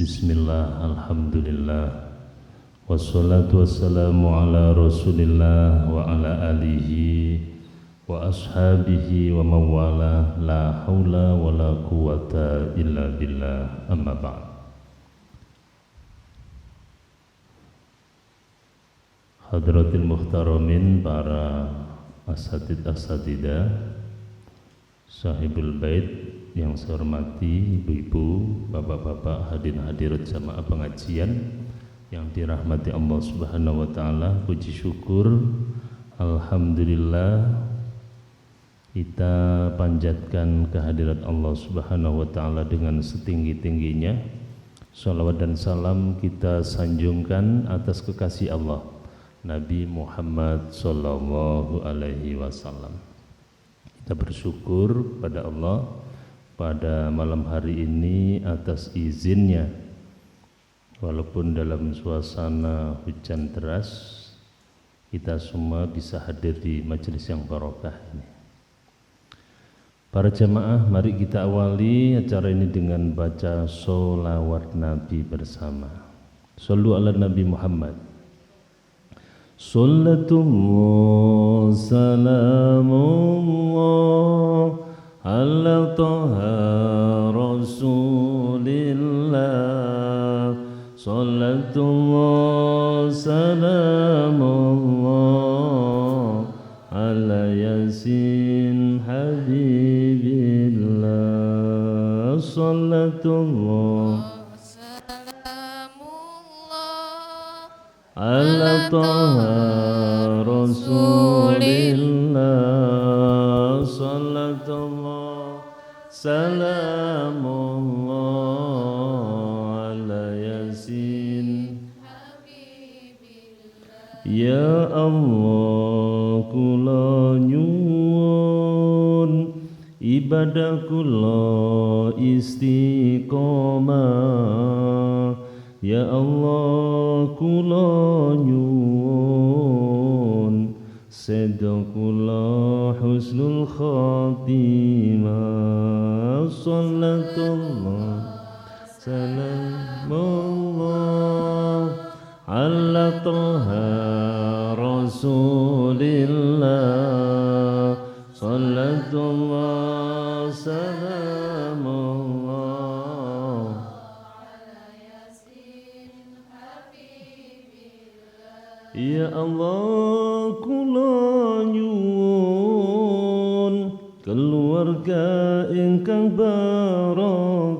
Bismillah, alhamdulillah, wassalatu wassalamu ala rasulillah wa ala alihi wa ashabihi wa mawala, la hawla wa la quwata illa billah, amma ba'd. Hadratil muhtaramin, para asatidah, sahibul bait yang saya hormati, ibu-ibu, bapak-bapak, hadirin hadirat jamaah pengajian yang dirahmati Allah Subhanahu wa taala. Puji syukur, alhamdulillah, kita panjatkan kehadirat Allah Subhanahu wa taala dengan setinggi-tingginya. Salawat dan salam kita sanjungkan atas kekasih Allah, Nabi Muhammad sallallahu alaihi wasallam. Kita bersyukur pada Allah pada malam hari ini atas izinnya, walaupun dalam suasana hujan deras, kita semua bisa hadir di majelis yang barokah ini. Para jamaah, mari kita awali acara ini dengan baca sholawat Nabi bersama. Shollu ala Nabi Muhammad. Sallatullah salamullah ala taha rasulillah. Sallatullah salamullah ala yasin habibillah. Sallatullah ala taha rasulillah. Sallatullah salamullah ala yasin habibillah. Ya Allah, kula nyuwun ibadah kula istiqomah. Ya Allah, kula nyuwun sedo kula husnul khatimah. Sallatullah salamullah ala taha rasulillah. Sallatullah salamullah ala yasin habibillah. Ya Allah, kula nyuwun keluarga ingkang barokah.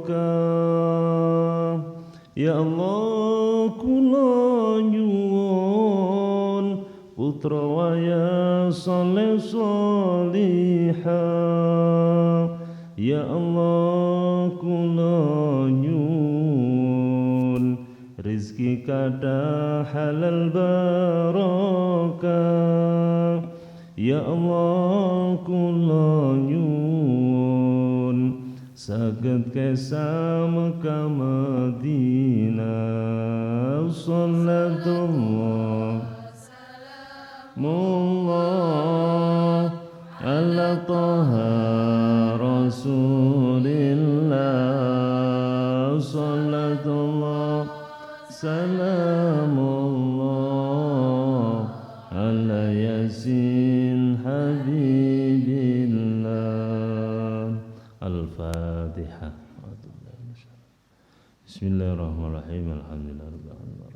Ya Allah, kula nyuwun putra waya saleh salihah. Ya Allah, kula nyuwun rizki kada halal barokah. Ya Allah, kula nyuwun saged kesa Mekah Madinah. Sallatullah mullah ala taha rasulillah. Sallatullah salamullah ala yasin habibillah. Al-Fatihah. Bismillahirrahmanirrahim. Alhamdulillahirabbil alamin.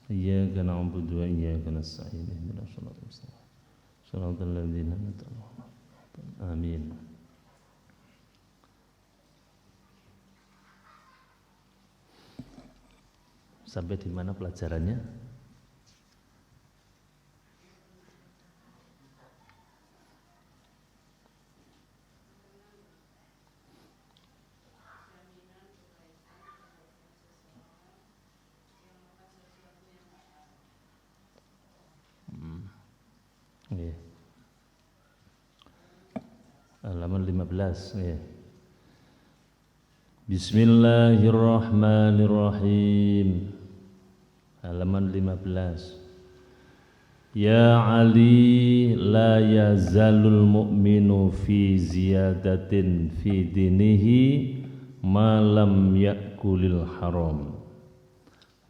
Iyyaka na'budu wa iyyaka nasta'in. Ihdinas siratal mustaqim. Shiratal ladzina an'amta 'alaihim. Amin. Sampai di mana pelajarannya? Halaman 15. Bismillahirrahmanirrahim. Halaman 15. Ya Ali, la yazalul mu'minu fi ziyadatin fi dinihi ma lam yakul ya'kulil haram.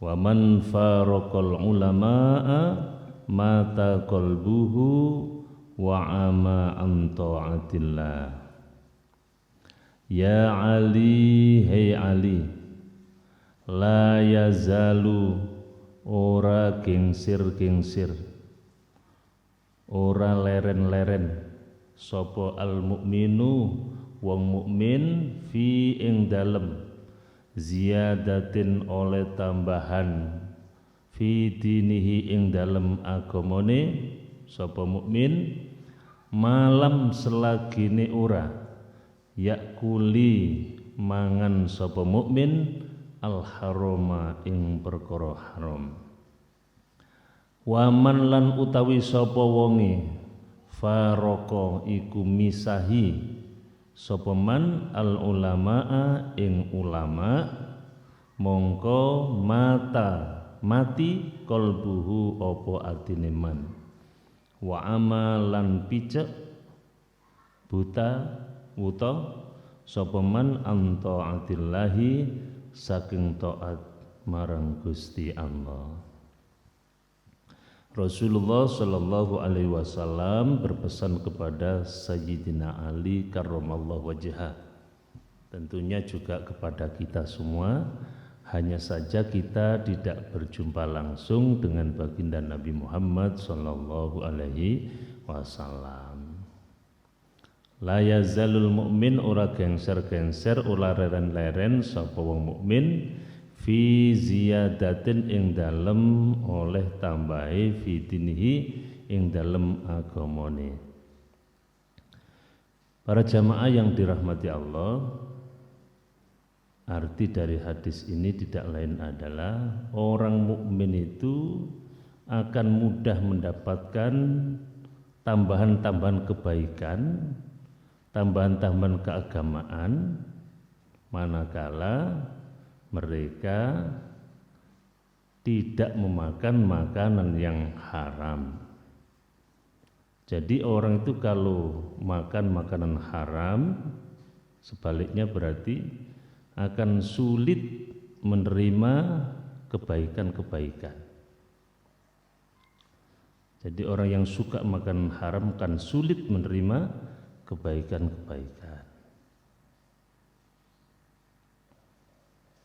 Wa man faraqal ulama'a mata qalbuhu wa ama an ta'atillah. Ya Ali, hey Ali, la yazalu ora gengsir-gengsir, ora leren-leren sapa al mukminu wong mukmin fi ing dalem ziyadatin oleh tambahan fi dinihi ing dalem agamane sapa mukmin malam selagine ora yakuli mangan sapa mukmin al harama ing perkara haram. Waman lan utawi sapa wonge faroko iku misahi sapa man al ulamaa ing ulama mongko mati qalbuhu apa atine man wa amalan picek buta wuta sapa man anta atillahi saking taat marang Gusti Allah. Rasulullah Shallallahu Alaihi Wasallam berpesan kepada Sayyidina Ali karramallahu wajhah, tentunya juga kepada kita semua, hanya saja kita tidak berjumpa langsung dengan baginda Nabi Muhammad Shallallahu Alaihi Wasallam. La yazalul mu'min ora gengser-gengser ora leren-leren sapa wong mukmin fi ziyadatin ing dalem oleh tambahi fi dinihi ing dalem agamane. Para jamaah yang dirahmati Allah, arti dari hadis ini tidak lain adalah orang mukmin itu akan mudah mendapatkan tambahan-tambahan kebaikan, tambahan-tambahan keagamaan manakala mereka tidak memakan makanan yang haram. Jadi orang itu kalau makan makanan haram, sebaliknya berarti akan sulit menerima kebaikan-kebaikan. Jadi orang yang suka makan haram kan sulit menerima kebaikan-kebaikan.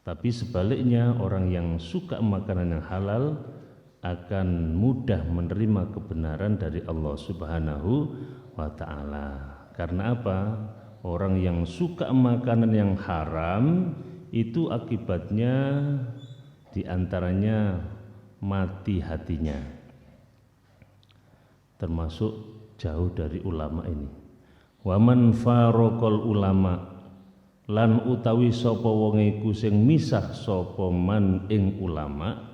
Tapi sebaliknya orang yang suka makanan yang halal akan mudah menerima kebenaran dari Allah Subhanahu wa ta'ala. Karena apa? Orang yang suka makanan yang haram itu akibatnya diantaranya mati hatinya, termasuk jauh dari ulama ini. Waman faraqal ulama lan utawi sapa wong iku sing misah sapa man ing ulama.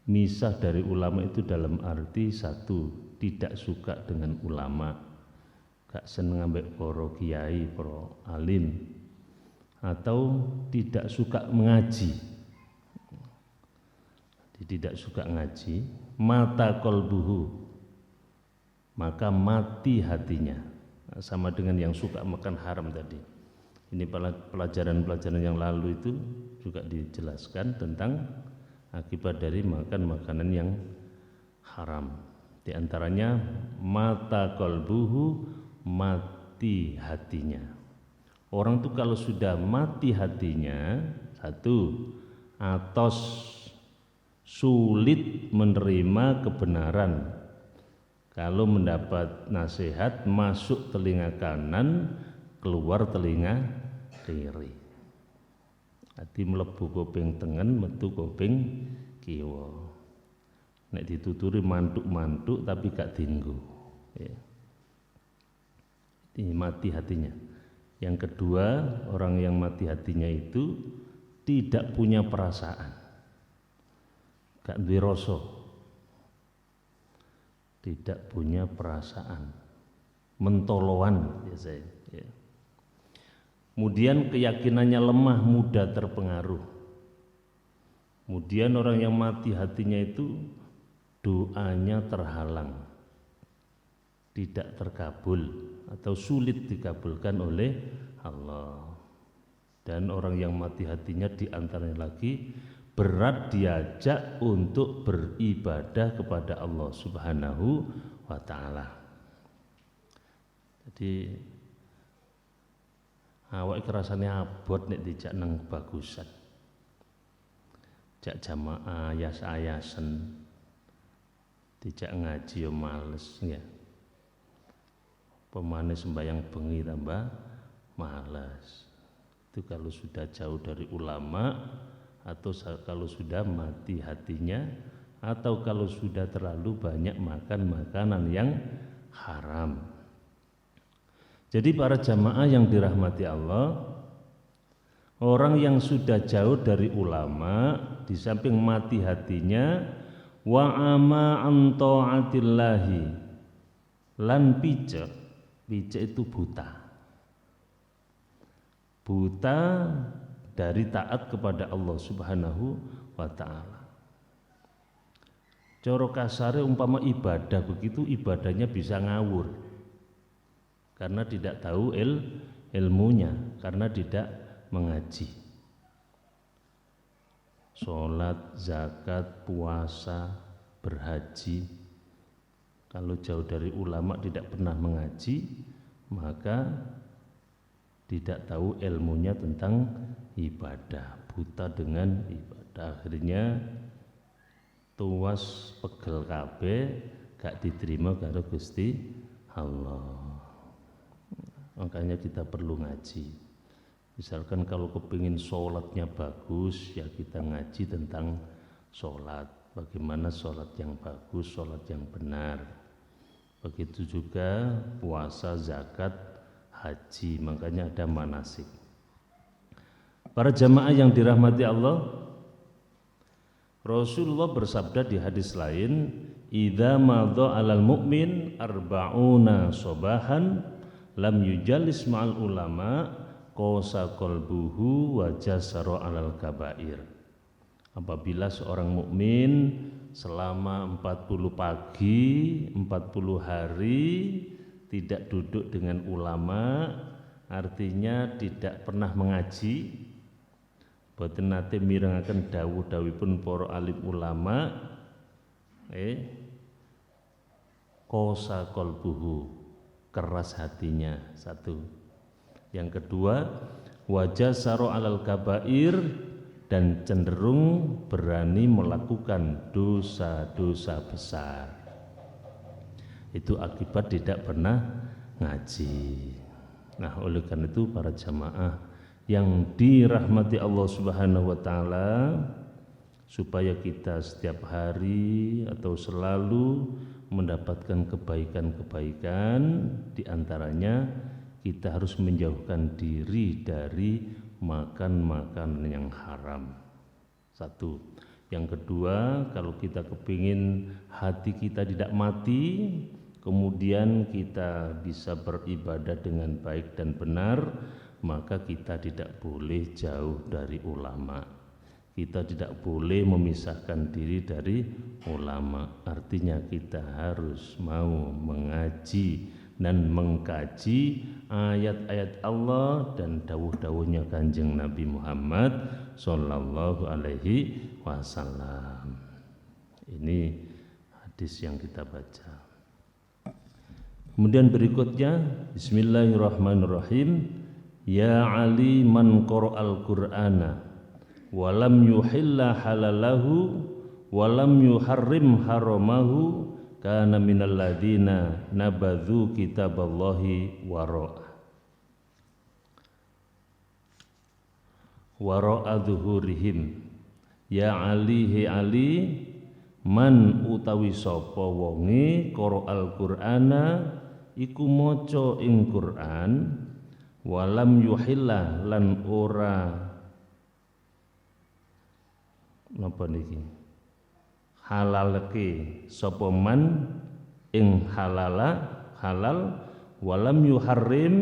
Misah dari ulama itu dalam arti satu, tidak suka dengan ulama, gak seneng ambek para kiai, para alim, atau tidak suka mengaji. Tidak suka ngaji, mata qalbuhu, maka mati hatinya. Sama dengan yang suka makan haram tadi. Ini pelajaran-pelajaran yang lalu itu juga dijelaskan tentang akibat dari makan makanan yang haram. Di antaranya mata qalbuhu, mati hatinya. Orang itu kalau sudah mati hatinya, satu, atos sulit menerima kebenaran. Kalau mendapat nasihat masuk telinga kanan, keluar telinga kiri. Hati mlebu kuping tengen, metu kuping kiwa. Nek dituturi mantuk-mantuk tapi gak dienggo. Ya. Ini mati hatinya. Yang kedua, orang yang mati hatinya itu tidak punya perasaan, gak duwe rasa, tidak punya perasaan, mentoloan biasanya. Ya. Kemudian keyakinannya lemah, mudah terpengaruh. Kemudian orang yang mati hatinya itu doanya terhalang, tidak terkabul atau sulit dikabulkan oleh Allah. Dan orang yang mati hatinya diantaranya lagi berat diajak untuk beribadah kepada Allah Subhanahu wa ta'ala. Jadi awak rasane abot nek dijak nang bagusan. Jak jamaah ayas-ayasen. Dijak ngaji yo males ya. Pemane sembahyang bengi tambah malas. Itu kalau sudah jauh dari ulama atau kalau sudah mati hatinya atau kalau sudah terlalu banyak makan makanan yang haram. Jadi para jamaah yang dirahmati Allah, orang yang sudah jauh dari ulama di samping mati hatinya wa ama an taatillahi lan picek itu buta dari taat kepada Allah Subhanahu wa ta'ala. Coro kasare umpama ibadah begitu, ibadahnya bisa ngawur karena tidak tahu ilmunya, karena tidak mengaji. Sholat, zakat, puasa, berhaji, kalau jauh dari ulama tidak pernah mengaji, maka tidak tahu ilmunya tentang ibadah, buta dengan ibadah, akhirnya tuwas pegel kabeh gak diterima karo Gusti Allah. Makanya kita perlu ngaji. Misalkan kalau kepingin sholatnya bagus, ya kita ngaji tentang sholat, bagaimana sholat yang bagus, sholat yang benar. Begitu juga puasa, zakat, haji, makanya ada manasik. Para jamaah yang dirahmati Allah, Rasulullah bersabda di hadis lain, idza madha 'alal mu'min arba'una sobahan lam yujalis ma'al ulama qasa qalbuhu wa jasara 'alal kabair. Apabila seorang mukmin selama 40 pagi, 40 hari tidak duduk dengan ulama, artinya tidak pernah mengaji, boten nate mirengaken dawuh-dawuhipun para alim ulama, qasa qalbuhu, keras hatinya, satu. Yang kedua, wajah saro alal kabair, dan cenderung berani melakukan dosa-dosa besar. Itu akibat tidak pernah ngaji. Nah, oleh karena itu para jamaah yang dirahmati Allah Subhanahu wa ta'ala, supaya kita setiap hari atau selalu mendapatkan kebaikan-kebaikan, diantaranya kita harus menjauhkan diri dari makan makanan yang haram. Satu. Yang kedua, kalau kita kepingin hati kita tidak mati, kemudian kita bisa beribadah dengan baik dan benar, maka kita tidak boleh jauh dari ulama. Kita tidak boleh memisahkan diri dari ulama. Artinya kita harus mau mengaji dan mengkaji ayat-ayat Allah dan dawuh-dawuhnya Kanjeng Nabi Muhammad sallallahu alaihi wasallam. Ini hadis yang kita baca. Kemudian berikutnya, bismillahirrahmanirrahim. Ya Ali man qara'al Qur'ana walam yuhilla halalahu walam yuharrim haramahu kana minal ladina nabadhu kitaballahi wara'a dhuhurihim. Ya Ali, he Ali, man utawi sapa wonge qara'al Qur'ana iku maca ing Qur'an, walam yuhilla lan ora napa niki halalke sapa man ing halal, walam yuharrim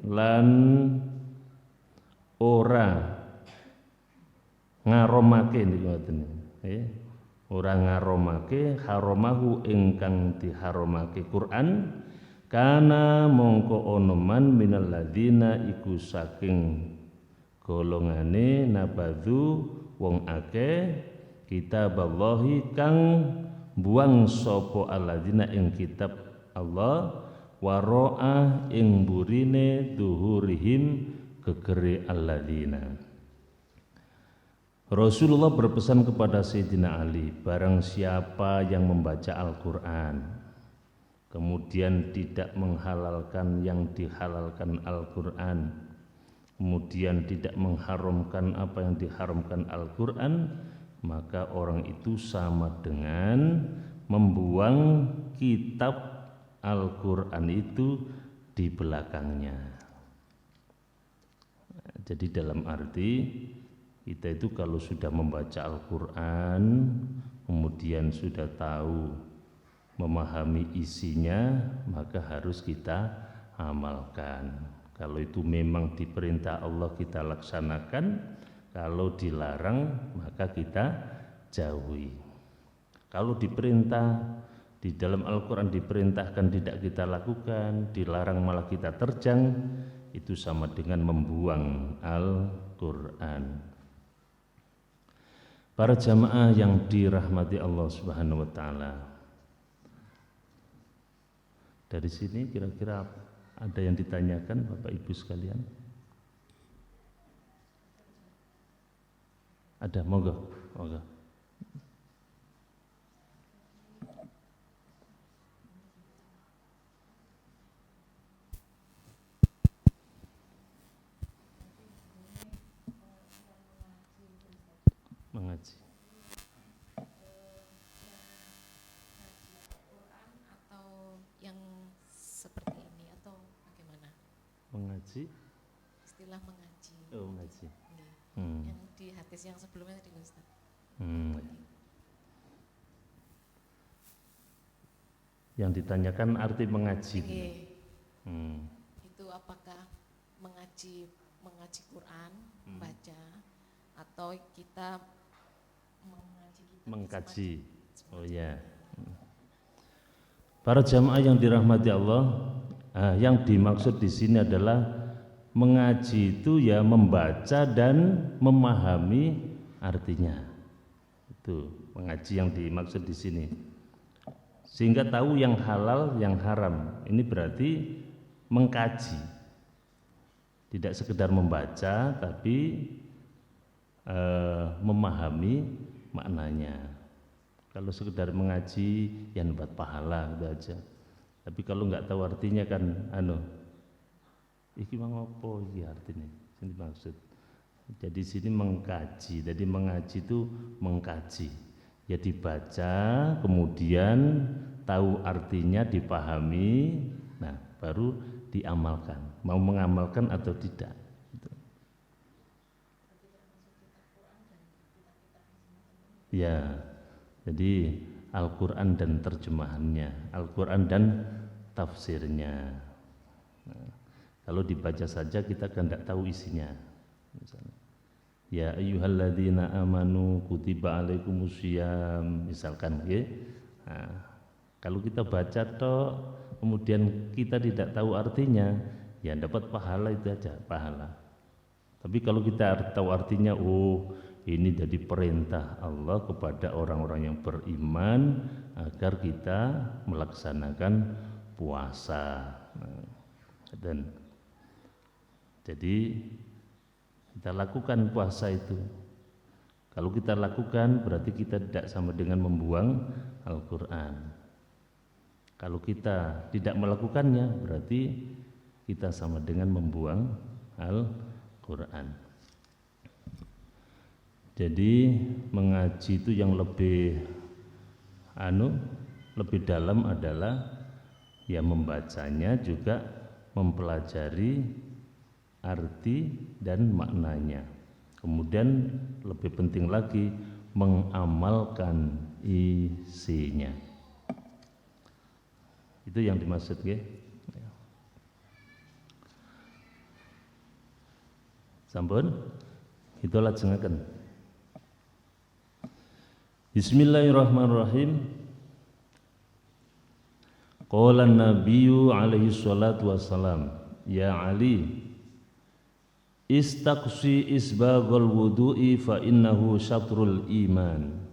lan ora ngaromake niku ngoten ora ngaromake haramahu ingkang diharamake Quran, kana mongko ono man minal ladzina iku saking golongane nabadhu wong akeh kitaballahi kang buang sapa alladzina ing kitab Allah waro'a ing burine duhurihim gegere alladzina. Rasulullah berpesan kepada Sayyidina Ali, barang siapa yang membaca Al-Quran kemudian tidak menghalalkan yang dihalalkan Al-Quran, kemudian tidak mengharamkan apa yang diharamkan Al-Quran, maka orang itu sama dengan membuang kitab Al-Quran itu di belakangnya. Jadi dalam arti kita itu kalau sudah membaca Al-Quran kemudian sudah tahu memahami isinya, maka harus kita amalkan. Kalau itu memang diperintah Allah kita laksanakan, kalau dilarang maka kita jauhi. Kalau diperintah di dalam Al-Quran diperintahkan tidak kita lakukan, dilarang malah kita terjang, itu sama dengan membuang Al-Quran. Para jamaah yang dirahmati Allah Subhanahu wa taala. Dari sini kira-kira ada yang ditanyakan Bapak Ibu sekalian? Ada, monggo. Monggo. Mengaji. Atau yang seperti ini atau bagaimana? Mengaji? Istilah mengaji. Oh, mengaji. Yang di hadis yang sebelumnya tadi Ustaz. Yang ditanyakan arti mengaji. Itu apakah mengaji Quran, baca, atau kita mengkaji. Oh ya. Para jamaah yang dirahmati Allah, yang dimaksud di sini adalah mengaji itu ya membaca dan memahami artinya. Itu mengaji yang dimaksud di sini. Sehingga tahu yang halal, yang haram. Ini berarti mengkaji. Tidak sekedar membaca tapi memahami maknanya. Kalau sekedar mengaji yang dapat pahala itu aja. Tapi kalau nggak tahu artinya kan iki mang opo iki artinya? Ini maksud. Jadi sini mengkaji. Jadi mengaji itu mengkaji. Ya dibaca, kemudian tahu artinya, dipahami, nah baru diamalkan. Mau mengamalkan atau tidak. Ya, jadi Al-Quran dan terjemahannya, Al-Quran dan tafsirnya. Nah, kalau dibaca saja kita kan tidak tahu isinya. Misalnya, ya ayyuhalladzina amanu kutiba alaikumusiyam, misalkan ya. Nah, kalau kita baca toh kemudian kita tidak tahu artinya, ya dapat pahala itu aja, pahala. Tapi kalau kita tahu artinya, ini jadi perintah Allah kepada orang-orang yang beriman agar kita melaksanakan puasa. Dan jadi kita lakukan puasa itu. Kalau kita lakukan berarti kita tidak sama dengan membuang Al-Quran. Kalau kita tidak melakukannya berarti kita sama dengan membuang Al-Quran. Jadi mengaji itu yang lebih dalam adalah ya membacanya juga mempelajari arti dan maknanya. Kemudian lebih penting lagi mengamalkan isinya. Itu yang dimaksud ya. Sampun itu lajengaken. Bismillahirrahmanirrahim. Qala an-nabiyyu alaihi salatu wassalam, ya Ali, Istaqsi isbaghal wudu'i fa innahu syatrul iman.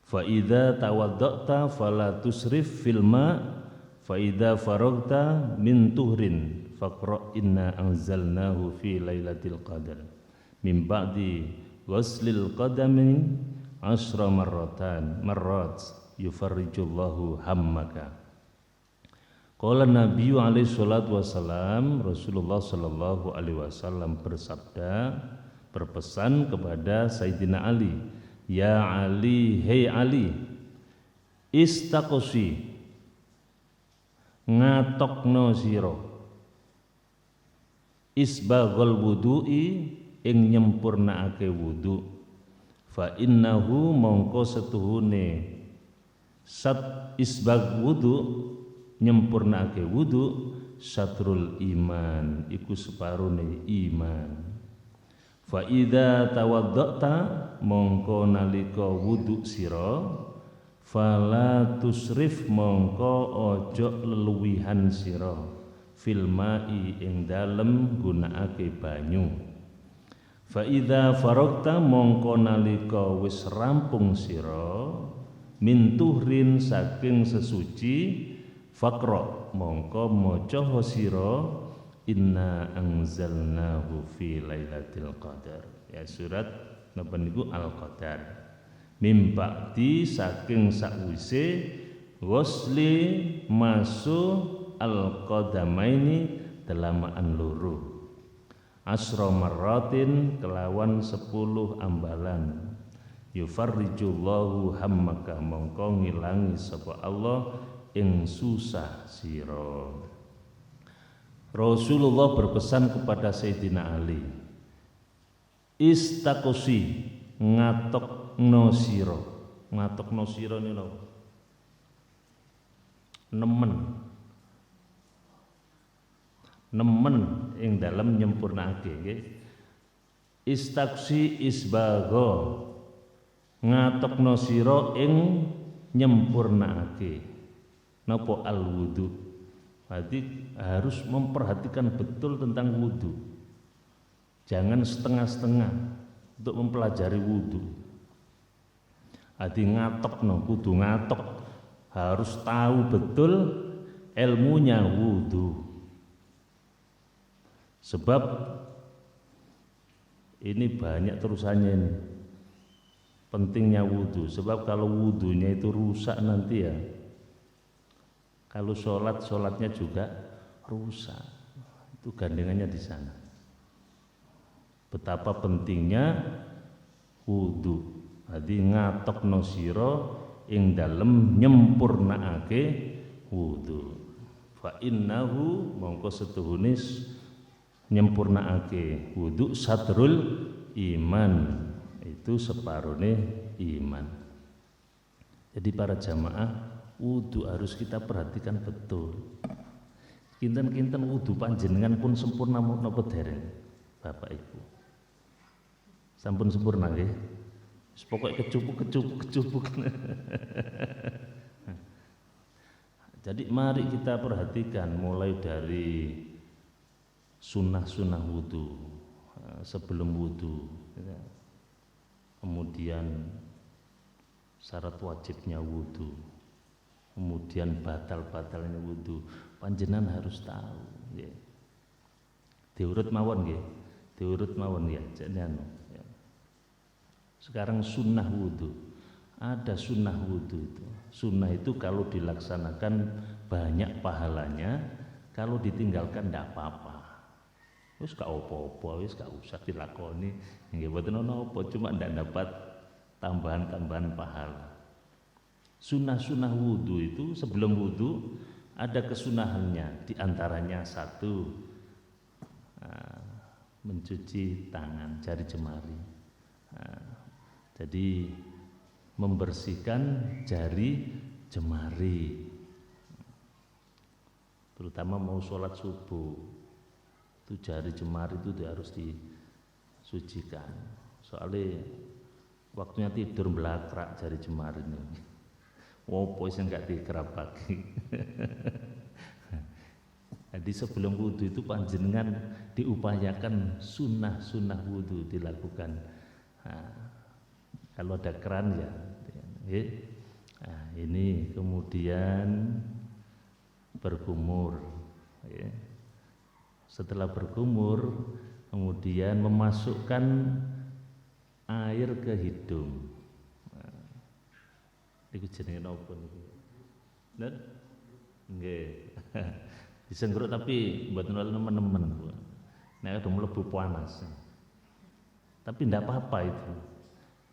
Fa idza tawadda'ta fala tusrif fil ma' fa idza faragta min tuhrin faqra inna anzalnahu fi lailatul qadar min ba'di ghuslil qadami 10 marrat yufarrijullahu hammaka. Qala Nabi alaihi salatu wasalam, Rasulullah sallallahu alaihi wasallam bersabda, berpesan kepada Sayyidina Ali, ya Ali, hei Ali, istaqsi, ngatokno sira, isbaghal wudu'i, ing nyempurnaake wudu, fa innahu mongko setuhune sat isbagh wudu, nyempurnake wudu, syatrul iman, iku separone iman. Fa idza tawadda'ta, mongko nalika wudu sira, fala tusrif, mongko ojo leluwihan sira, fil ma'i, ing dalem gunakake banyu. Fa idza faragta, mongko nalika wis rampung sira, min tuhrin, saking sesuci, faqra, mongko maca sira, inna anzalnahu fi lailatul qadar. Ya, surat napa niku Al-Qadar. Mim ba'di, saking sakwise ghusli masu al-qadamaini, delamaan loro, asra marratin, kelawan 10 ambalan. Yufarrijullahu hammaka, mongko ngilangi sapa Allah ing susah sira. Rasulullah berpesan kepada Sayyidina Ali, istaqsi, ngatokno sira. Ngatokno sira niku nemen ing dalem nyempurnake nggih. Istaqsi isbagha, ngatokno sira ing nyempurnake napa al wudu. Berarti harus memperhatikan betul tentang wudu. Jangan setengah-setengah untuk mempelajari wudu. Hati ngatokno, kudu ngatok, harus tahu betul ilmunya wudu. Sebab ini banyak terusannya ini. Pentingnya wudu. Sebab kalau wudunya itu rusak nanti ya, kalau sholatnya juga rusak. Itu gandengannya di sana. Betapa pentingnya wudu. Jadi ngatokno sira ing dalem nyempurnaake wudu. Fa innahu, mongko setuhune nyempurnaake wudu, satrul iman, itu separone iman. Jadi para jamaah, wudu harus kita perhatikan betul. Kinten-kinten wudu panjenengan pun sempurna napa dereng, Bapak Ibu? Sampun sempurna nggih? Wis pokoke kecupuk. Jadi mari kita perhatikan mulai dari sunnah-sunnah wudu, sebelum wudu, kemudian syarat wajibnya wudu, kemudian batal-batalnya wudu, panjenengan harus tahu nggih. Diurut mawon nggih, diurut mawon ya, jenengan. Sekarang sunnah wudu, ada sunnah wudu itu. Sunnah itu kalau dilaksanakan banyak pahalanya, kalau ditinggalkan tidak apa-apa. Wis gak apa-apa, wis gak usah dilakoni, nggih mboten napa, cuma ndak dapat tambahan-tambahan pahala. Sunnah-sunnah wudu itu, sebelum wudu ada kesunahannya, di antaranya satu, mencuci tangan, jari jemari. Jadi membersihkan jari jemari, terutama mau sholat subuh, itu jari jemari itu harus disucikan. Soalnya waktunya tidur belakrak jari jemari ini. Wopo sing gak dikerapaki. Jadi sebelum wudhu itu panjenengan diupayakan sunnah wudhu dilakukan. Nah, kalau ada keran ya. Nah, ini kemudian berkumur. Ya. Setelah berkumur, kemudian memasukkan air ke hidung. Nah, itu jenenge napa niku? Bener? Nggih. Disenggruk tapi mboten nemen-nemen. Nek udah mlebu panas. Tapi tidak apa-apa itu.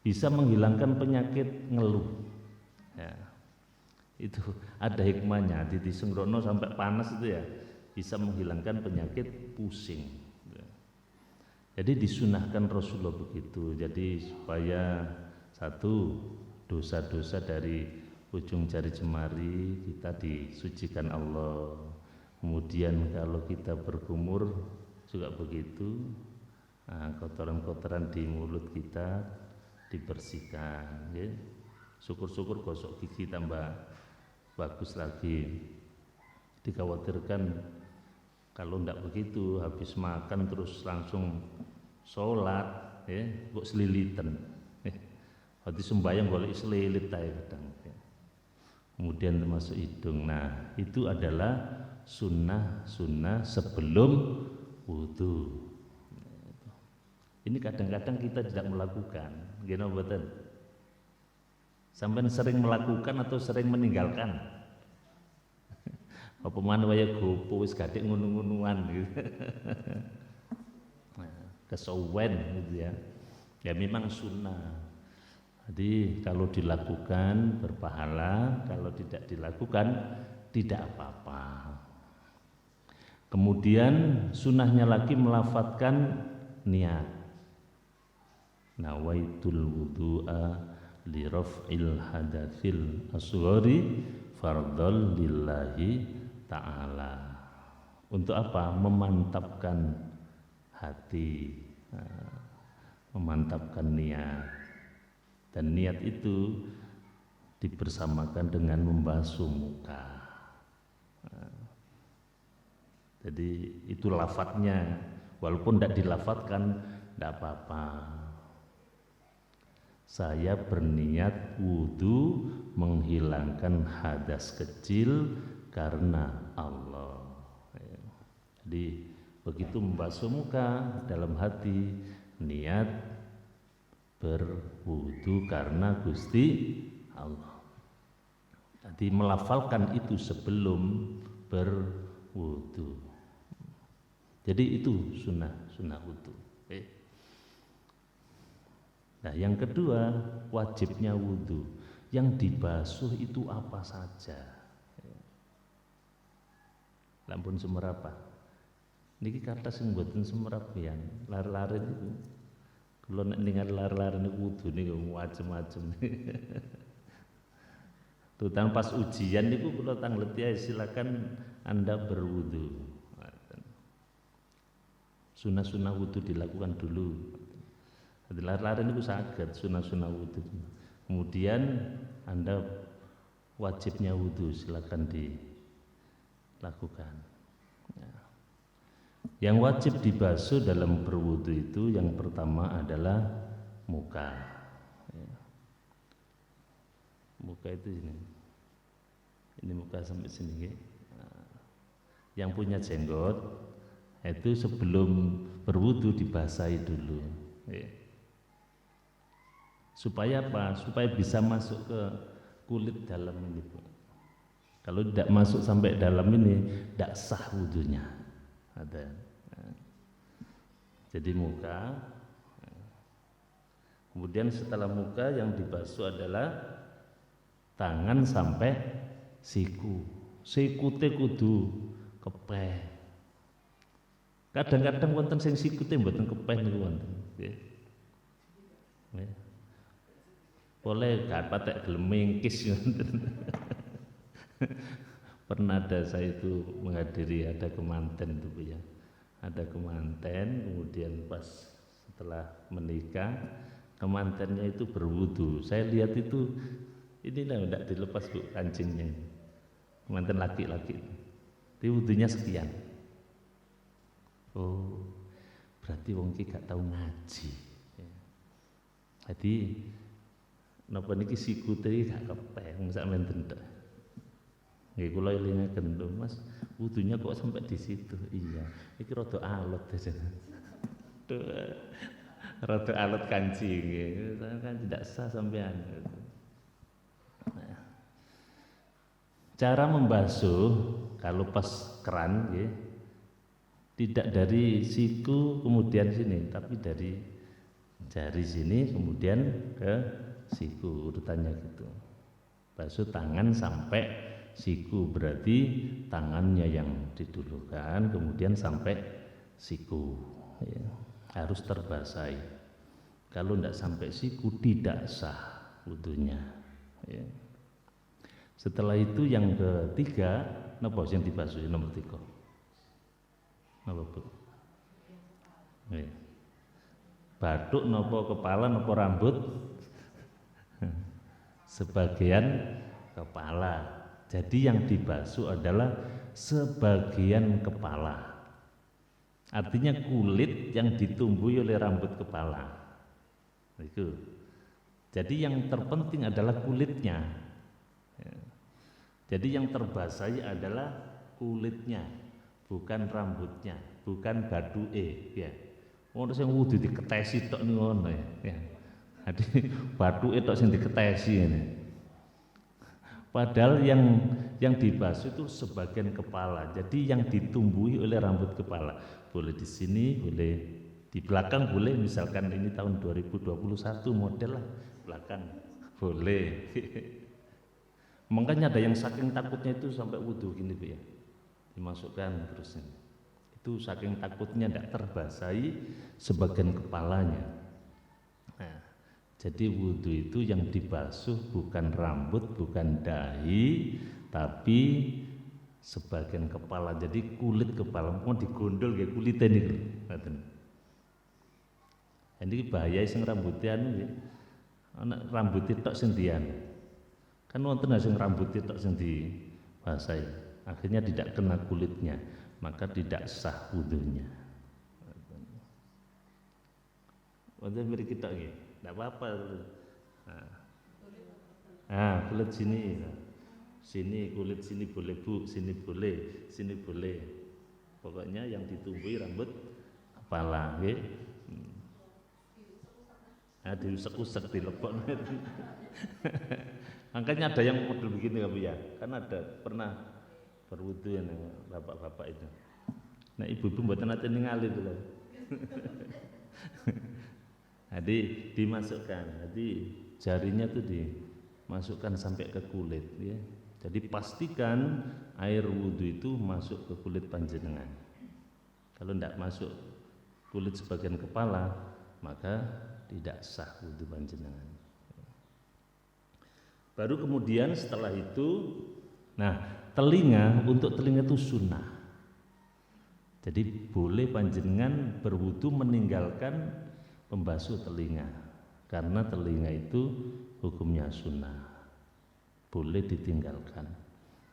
Bisa menghilangkan penyakit ngeluh. Ya. Itu ada hikmahnya. Disengrokno sampai panas itu ya bisa menghilangkan penyakit pusing. Jadi disunahkan Rasulullah begitu. Jadi supaya satu dosa-dosa dari ujung jari jemari kita disucikan Allah. Kemudian kalau kita berkumur juga begitu, nah, kotoran-kotoran di mulut kita dibersihkan. Ya. Syukur-syukur gosok gigi tambah bagus lagi. Dikhawatirkan kalau tidak begitu habis makan terus langsung sholat, ya, kok selilitan. Hati sembahyang boleh selilit aja kadang. Ya. Kemudian masuk hidung. Nah itu adalah sunnah sebelum wudhu. Ini kadang-kadang kita tidak melakukan, gimana betul? Sampai sering melakukan atau sering meninggalkan? Apa mana waya gopo wis gadek ngunu-ngunuan gitu. Nah, kesuwen gitu ya. Ya memang sunnah. Jadi kalau dilakukan berpahala, kalau tidak dilakukan tidak apa-apa. Kemudian sunnahnya lagi melafadzkan niat. Nawaitul wudu'a li raf'il hadatsil asghari fardhal lillahi ta'ala. Untuk apa? Memantapkan hati, memantapkan niat. Dan niat itu dibersamakan dengan membasuh muka. Jadi itu lafadznya, walaupun tidak dilafadzkan tidak apa-apa. Saya berniat wudhu menghilangkan hadas kecil karena Allah. Jadi begitu membasuh muka dalam hati niat berwudhu karena Gusti Allah. Jadi melafalkan itu sebelum berwudhu. Jadi itu sunnah wudhu. Nah yang kedua wajibnya wudhu. Yang dibasuh itu apa saja? Lampun semerapa. Niki kata sing mboten semerap yang lar-laren itu. Kalau nek ningali lar-laren niku wudhu niku macem-macem. Terutama pas ujian niku kula tangleti ae silakan Anda berwudhu. Sunnah-sunnah wudhu dilakukan dulu. Lar-laren niku saged sunnah-sunnah wudhu. Kemudian Anda wajibnya wudhu silakan dilakukan. Yang wajib dibasuh dalam berwudhu itu yang pertama adalah muka. Muka itu ini muka sampai sini. Yang punya jenggot itu sebelum berwudhu dibasahi dulu. Supaya apa? Supaya bisa masuk ke kulit dalam ini. Kalau tidak masuk sampai dalam ini, tidak sah wudhunya. Ada. Jadi muka. Kemudian setelah muka yang dibasuh adalah tangan sampai siku. Sikute kudu kepeh. Kadang-kadang wonten sing sikute mboten kepeh niku wonten. Nggih. Boleh gak patek gelem mingkis wonten. Pernah ada saya itu menghadiri ada kemanten itu Bu ya. Ada kemanten kemudian pas setelah menikah kemantennya itu berwudu. Saya lihat itu inilah tidak dilepas Bu kancingnya. Kemanten laki-laki. Itu wudunya sekian. Oh, berarti wong iki gak tau ngaji. Ya. Jadi napa niki sikute iki gak kepeng sak menten tok. Nggih kula elingaken lho Mas, wudunya kok sampai di situ. Iya, iki rada alot aja. Duh, rada alot kancing nggih. Kan tidak sah sampean. Nah, cara membasuh kalau pas keran nggih, tidak dari siku kemudian sini, tapi dari jari sini kemudian ke siku, urutannya gitu. Basuh tangan sampai siku, berarti tangannya yang didulukan kemudian sampai siku ya. Harus terbasahi. Kalau tidak sampai siku tidak sah wudunya ya. Setelah itu yang ketiga, napa yang dibasuh nomor 3? Napa Bu? Ya. Bathuk napa kepala napa rambut? Sebagian kepala. Jadi yang dibasuh adalah sebagian kepala. Artinya kulit yang ditumbuhi oleh rambut kepala. Itu. Jadi yang terpenting adalah kulitnya. Jadi yang terbasahi adalah kulitnya, bukan rambutnya, bukan bathuke ya. Ono sing wudu diketesi tok niku ngono ya. Jadi bathuke tok sing diketesi ini. Padahal yang dibasuh itu sebagian kepala. Jadi yang ditumbuhi oleh rambut kepala. Boleh di sini, boleh di belakang, boleh misalkan ini tahun 2021 model lah belakang. Boleh. Makanya ada yang saking takutnya itu sampai wudu gini Bu ya. Dimasukkan terus ini. Itu saking takutnya tidak terbasahi sebagian kepalanya. Nah, jadi wudu itu yang dibasuh bukan rambut, bukan dahi, tapi sebagian kepala. Jadi kulit kepala mau digondol kayak kulitnya niku. Ini bahaya sing rambutnya anu nggih. Ana rambutnya tok sing dian. Kan wonten sing rambutnya tok sing dibasahi. Akhirnya tidak kena kulitnya, maka tidak sah wudunya. Wonten mriki tok nggih. Tidak apa-apa. Nah, kulit sini, sini kulit sini boleh Bu, sini boleh, sini boleh. Pokoknya yang ditumbuhi rambut kepala, nggih. Nah, diusek-usek dilebok. Makanya ada yang model begini ya Bu ya. Kan ada pernah berwudu yang bapak-bapak itu. Nah, ibu-ibu mboten nate ningali itu. Jadi dimasukkan, jadi jarinya tuh dimasukkan sampai ke kulit ya. Jadi pastikan air wudhu itu masuk ke kulit panjenengan. Kalau tidak masuk kulit sebagian kepala, maka tidak sah wudhu panjenengan. Baru kemudian setelah itu, nah telinga, untuk telinga itu sunnah. Jadi boleh panjenengan berwudhu meninggalkan pembasuh telinga, karena telinga itu hukumnya sunnah, boleh ditinggalkan.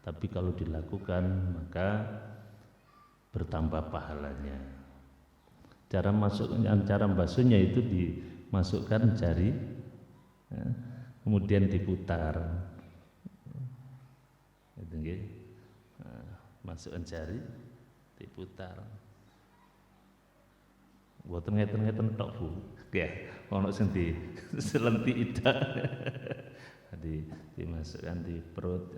Tapi kalau dilakukan maka bertambah pahalanya. Cara membasuhnya itu dimasukkan jari, ya, kemudian diputar, masukkan jari, diputar. Boten ngeten-ngeten tok Bu. Ya, ono sing diselenti idak. Dimasukkan di perut.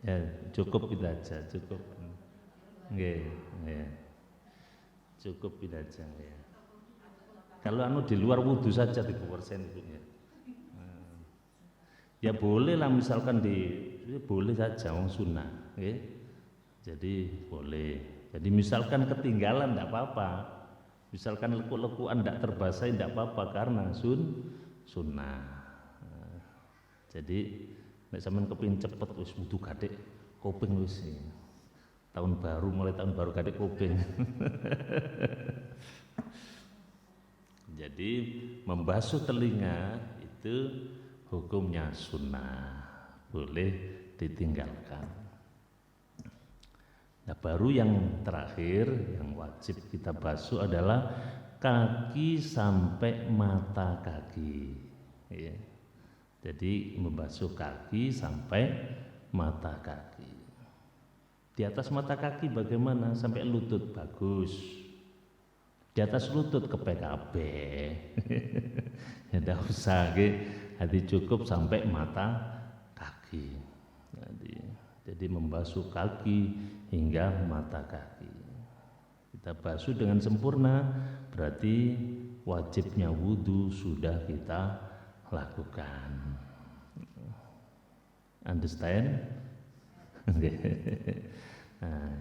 Ya, cukup itu aja, cukup. Nggih, nggih. Cukup itu aja ya. Kalau anu di luar wudu saja 3% itu ya. Ya boleh lah misalkan boleh saja wong sunnah. Okay. Jadi boleh. Jadi misalkan ketinggalan tidak apa-apa. Misalkan lekuk-lekukan tidak terbasahi tidak apa-apa karena sunnah. Jadi nek sampean kepengin cepet wis wudu gathik kuping wis. Mulai tahun baru gathik kuping. Jadi membasuh telinga itu hukumnya sunnah. Boleh ditinggalkan. Nah, baru yang terakhir yang wajib kita basuh adalah kaki sampai mata kaki. Ya. Jadi membasuh kaki sampai mata kaki. Di atas mata kaki bagaimana? Sampai lutut bagus. Di atas lutut ke PKB. Ya tidak usah, hati cukup sampai mata kaki. Jadi membasuh kaki hingga mata kaki. Kita basuh dengan sempurna, berarti wajibnya wudu sudah kita lakukan. Understand? Nah,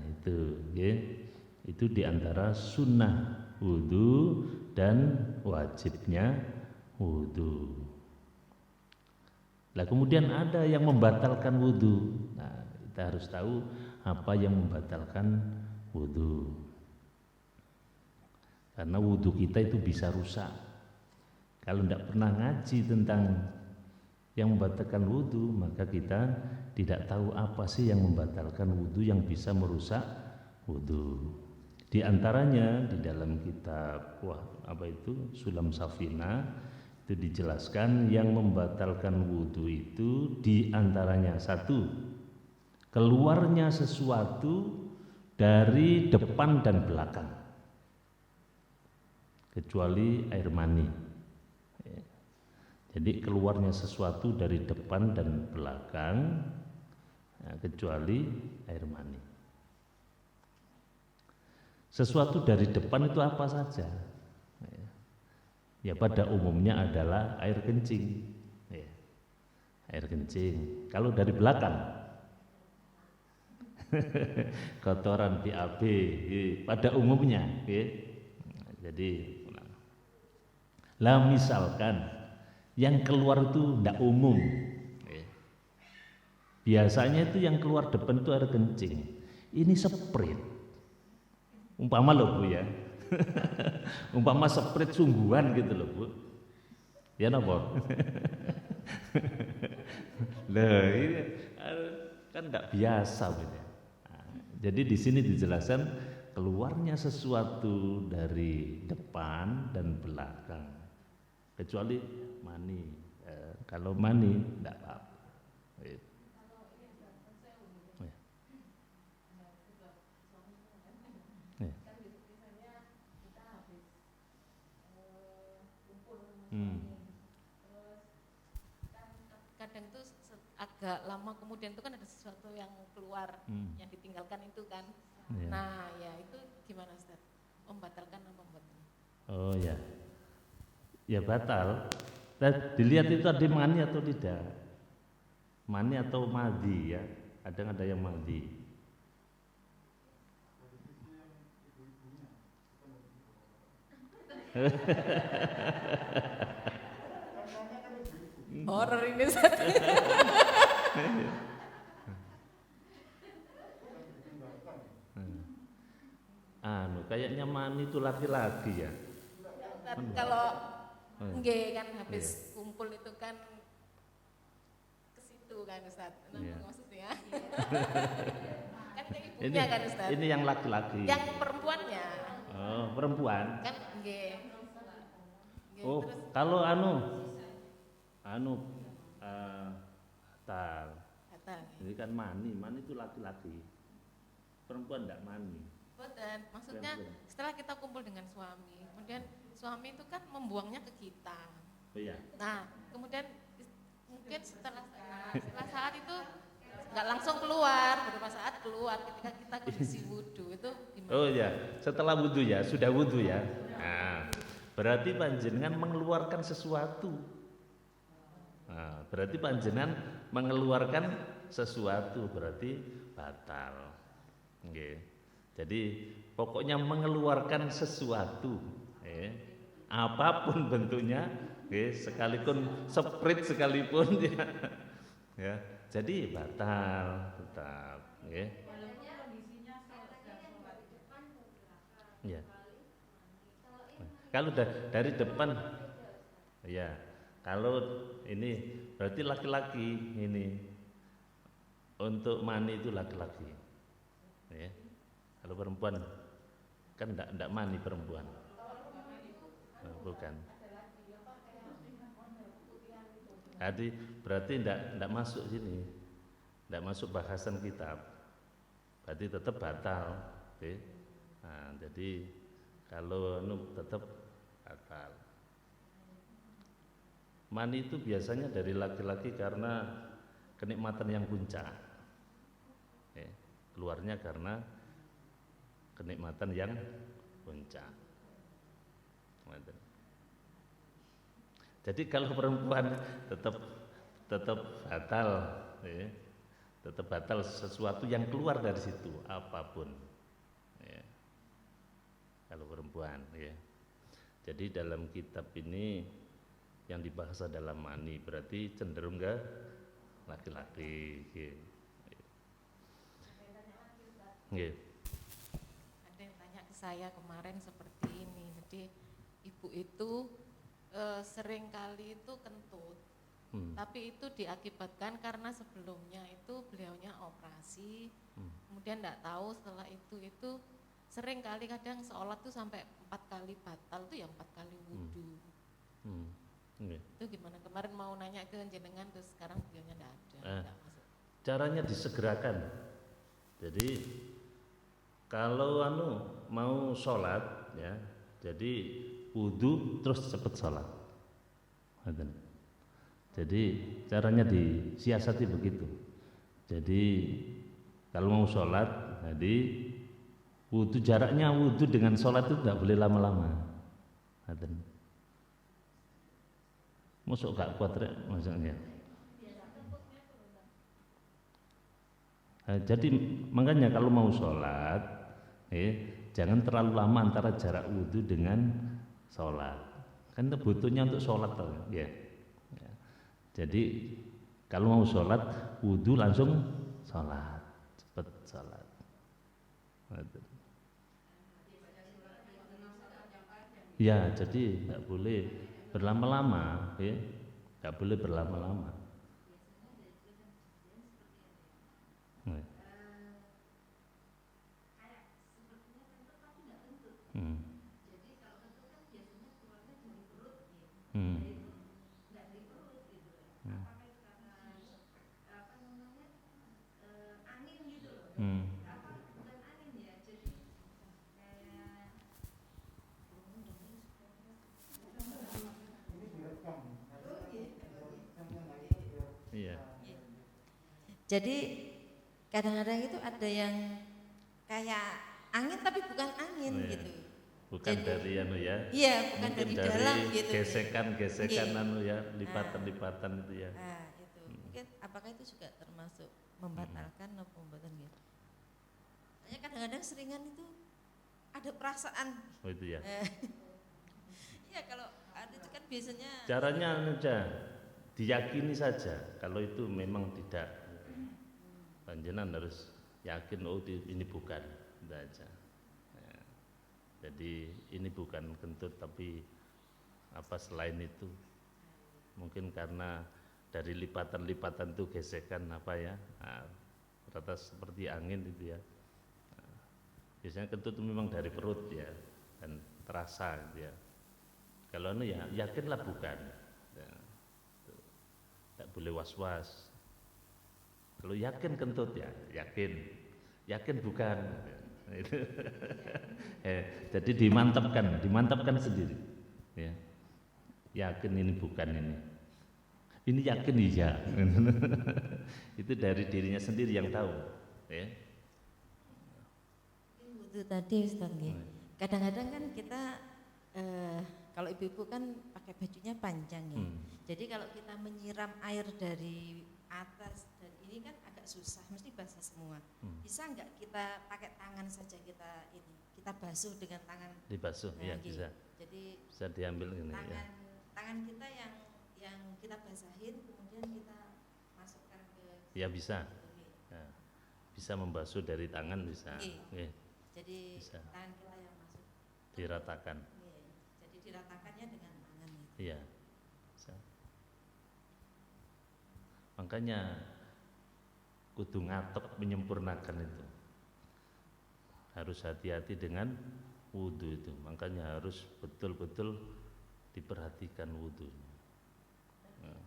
itu diantara sunnah wudu dan wajibnya wudu. Nah, kemudian ada yang membatalkan wudu. Nah, kita harus tahu apa yang membatalkan wudu. Karena wudu kita itu bisa rusak. Kalau tidak pernah ngaji tentang yang membatalkan wudu, maka kita tidak tahu apa sih yang membatalkan wudu yang bisa merusak wudu. Di antaranya di dalam kitab Sulam Safina itu dijelaskan yang membatalkan wudu itu di antaranya satu, keluarnya sesuatu dari depan dan belakang kecuali air mani. Jadi keluarnya sesuatu dari depan dan belakang kecuali air mani. Sesuatu dari depan itu apa saja? Ya pada umumnya adalah air kencing. Air kencing. Kalau dari belakang kotoran BAB pada umumnya. Jadi lah misalkan yang keluar itu tidak umum. Biasanya itu yang keluar depan itu air kencing. Ini sprit. Umpama loh Bu ya. Umpama sprit sungguhan gitu loh Bu. Ya napa? Lah ini kan enggak biasa gitu. Nah, jadi di sini dijelaskan keluarnya sesuatu dari depan dan belakang kecuali mani. Kalau mani enggak apa-apa. Kadang tuh agak lama kemudian itu kan ada sesuatu yang keluar yang ditinggalkan itu kan. Nah ya itu gimana Ustaz? Membatalkan apa membatalkan? Oh ya, ya batal. Nah, dilihat itu ada mani atau tidak. Mani atau madhi ya. Kadang ada yang madhi. Horor ini Ustaz. Kayaknya mani itu laki-laki ya. Kalau nggih kan habis kumpul itu kan ke situ kan Ustaz. Maksudnya. Kan ke ibunya kan Ustaz. Ini yang laki-laki. Yang perempuannya. Oh, perempuan. Kan nggih. Oh, terus, kalau batal. Ini kan mani itu laki-laki. Perempuan enggak mani. Betul. Maksudnya setelah kita kumpul dengan suami, kemudian suami itu kan membuangnya ke kita. Oh iya. Nah, kemudian mungkin setelah saat itu nggak langsung keluar, beberapa saat keluar ketika kita kondisi wudu itu gimana? Oh iya, setelah wudu ya, sudah wudu ya. Nah, berarti panjenengan mengeluarkan sesuatu. Nah, berarti panjenengan mengeluarkan sesuatu berarti batal. Okay. Jadi pokoknya mengeluarkan sesuatu, apapun bentuknya, sekalipun sprit sekalipun ya, jadi batal tetap. Ya. Kalau dari depan, ya. Kalau ini berarti laki-laki ini Untuk mani itu laki-laki. Ya. Kalau perempuan kan enggak mani perempuan. Bukan. Jadi berarti enggak masuk sini. Enggak masuk bahasan kitab. Berarti tetap batal. Okay. Nah, jadi kalau tetap batal. Mani itu biasanya dari laki-laki karena kenikmatan yang puncak. Okay. Keluarnya karena kenikmatan yang puncak. Jadi kalau perempuan tetap batal, ya, tetap batal sesuatu yang keluar dari situ apapun, ya. Kalau perempuan, ya. Jadi dalam kitab ini yang dibahas adalah mani, berarti cenderung ke laki-laki. Ya. Ya. Ada yang tanya ke saya kemarin seperti ini, jadi ibu itu sering kali itu kentut, tapi itu diakibatkan karena sebelumnya itu beliaunya operasi, kemudian tidak tahu setelah itu sering kali kadang sholat tuh sampai 4 kali batal tuh ya 4 kali wudhu. Itu gimana? Kemarin mau nanya ke jenengan terus sekarang beliaunya tidak ada. Caranya disegerakan. Jadi kalau mau sholat ya, jadi wudhu terus cepat sholat. Jadi caranya disiasati begitu. Jadi kalau mau sholat, jadi jaraknya wudhu dengan sholat itu tidak boleh lama-lama. Masuk gak kuat maksudnya. Jadi makanya kalau mau sholat, jangan terlalu lama antara jarak wudhu dengan sholat. Kan itu butuhnya untuk sholat, ya. Jadi kalau mau sholat, wudhu langsung sholat, cepat sholat. Ya, jadi tidak boleh berlama-lama, ya. Tidak boleh berlama-lama. Jadi kadang-kadang itu ada yang kayak angin tapi bukan angin gitu. Bukan jadi, dari ya. Iya, bukan dari dalam gitu. Gesekan ya, lipatan-lipatan itu ya. Nah, itu. Mungkin apakah itu juga termasuk membatalkan atau pembuatan gitu? Hanya kadang-kadang seringan itu ada perasaan. Oh itu ya. Iya, kalau itu kan biasanya caranya aja diyakini saja kalau itu memang tidak. Panjenengan harus yakin ini bukan, tidak aja. Ya. Jadi ini bukan kentut tapi apa selain itu, mungkin karena dari lipatan-lipatan itu gesekan apa ya, rata seperti angin itu ya. Biasanya kentut itu memang dari perut ya dan terasa gitu ya. Kalau ya yakinlah bukan, ya. Tidak boleh was-was. Kalau yakin kentut ya yakin bukan. Jadi dimantapkan sendiri. Ya. Yakin ini bukan ini. Ini yakin iya. Itu dari dirinya sendiri yang tahu. Ya. Itu tadi Ustaz. Kadang-kadang kan kita kalau ibu-ibu kan pakai bajunya panjang ya. Jadi kalau kita menyiram air dari atas dan ini kan agak susah, mesti basah semua. Bisa enggak kita pakai tangan saja kita basuh dengan tangan? Dibasuh, ya bisa. Jadi bisa diambil ini. Tangan kita yang kita basahin kemudian kita masukkan ke. Ya bisa. Ya, bisa membasuh dari tangan bisa. Jadi bisa. Tangan kita yang masuk. Diratakan. Jadi diratakannya dengan tangan. Iya. Bisa. Makanya kudu ngatek menyempurnakan itu. Harus hati-hati dengan wudu itu, makanya harus betul-betul diperhatikan wudu. Nah.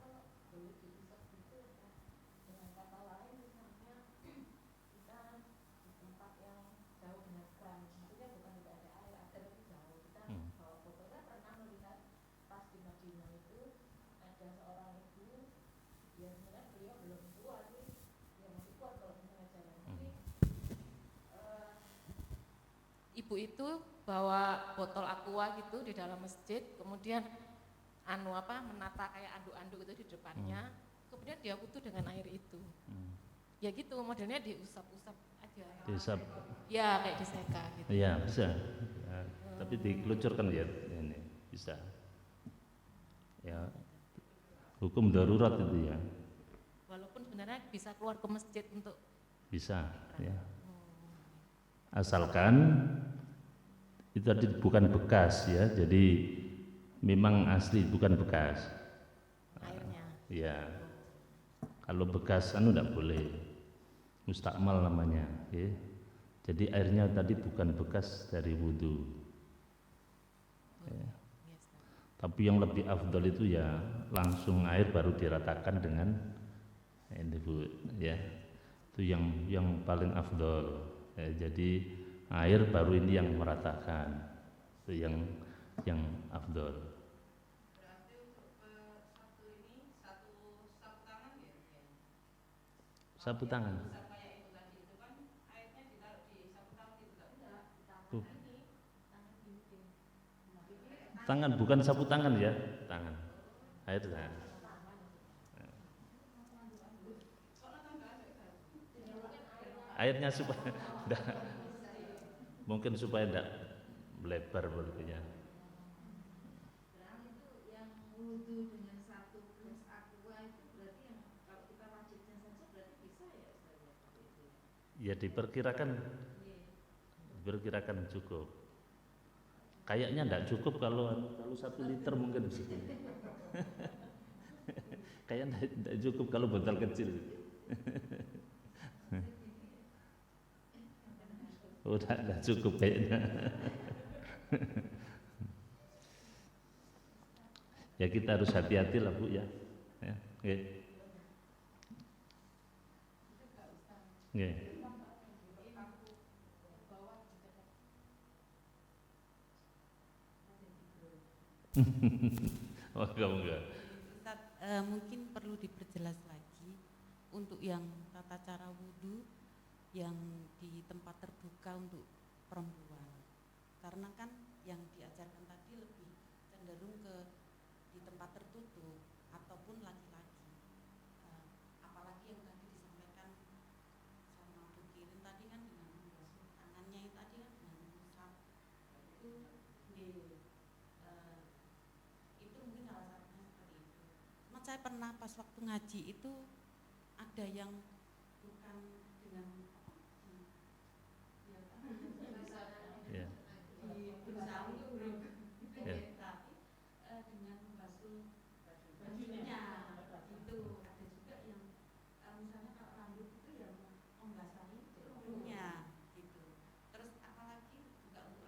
Ibu itu bawa botol aqua gitu di dalam masjid, kemudian menata kayak anduk-anduk itu di depannya, kemudian dia wudu dengan air itu. Ya gitu, modelnya diusap-usap aja. Diusap. Ya kayak diseka gitu. Iya bisa. Ya, tapi dikelucurkan ya ini bisa. Ya hukum darurat itu ya. Walaupun sebenarnya bisa keluar ke masjid untuk. Bisa ya. Asalkan itu tadi bukan bekas ya, jadi memang asli bukan bekas airnya. Ya, kalau bekas tidak boleh, mustakmal namanya ya. Jadi airnya tadi bukan bekas dari wudu ya. Tapi yang lebih afdol itu ya langsung air baru diratakan dengan ini Bu ya, itu yang paling afdol ya. Jadi air baru ini yang meratakan, itu yang afdol. Berarti untuk satu ini satu sapu tangan ya? Sapu tangan. Kayak itu tadi itu kan airnya ditaruh di sapu tangan itu enggak? Tangan bukan sapu tangan ya, tangan. Air tangan. Airnya supaya mungkin supaya tidak melebar berarti ya. Berarti itu yang wudu dengan satu gelas aqua itu berarti yang kalau kita wajibnya saja berarti bisa ya Ustaz ya seperti itu. Ya diperkirakan cukup. Kayaknya tidak cukup kalau 1 liter mungkin bisa. Kayaknya tidak cukup kalau botol kecil. Udah cukup kayaknya. Ya kita harus hati-hati lah Bu ya. Ya, oke. Oke. Oh enggak. Ustaz, mungkin perlu diperjelas lagi untuk yang tata cara wudhu yang di tempat terbuka untuk perempuan, karena kan yang diajarkan tadi lebih cenderung ke di tempat tertutup ataupun laki-laki, apalagi yang tadi disampaikan sama Bu Kirin tadi kan dengan membasuh tangannya itu tadi kan dengan mengusap itu mungkin salah satunya seperti itu. Cuma saya pernah pas waktu ngaji itu ada yang bukan dengan Ya. Ya. tapi dengan membasuh bajunya itu ada juga yang misalnya kalau rambut itu ya membasahi bajunya gitu. Terus apalagi juga untuk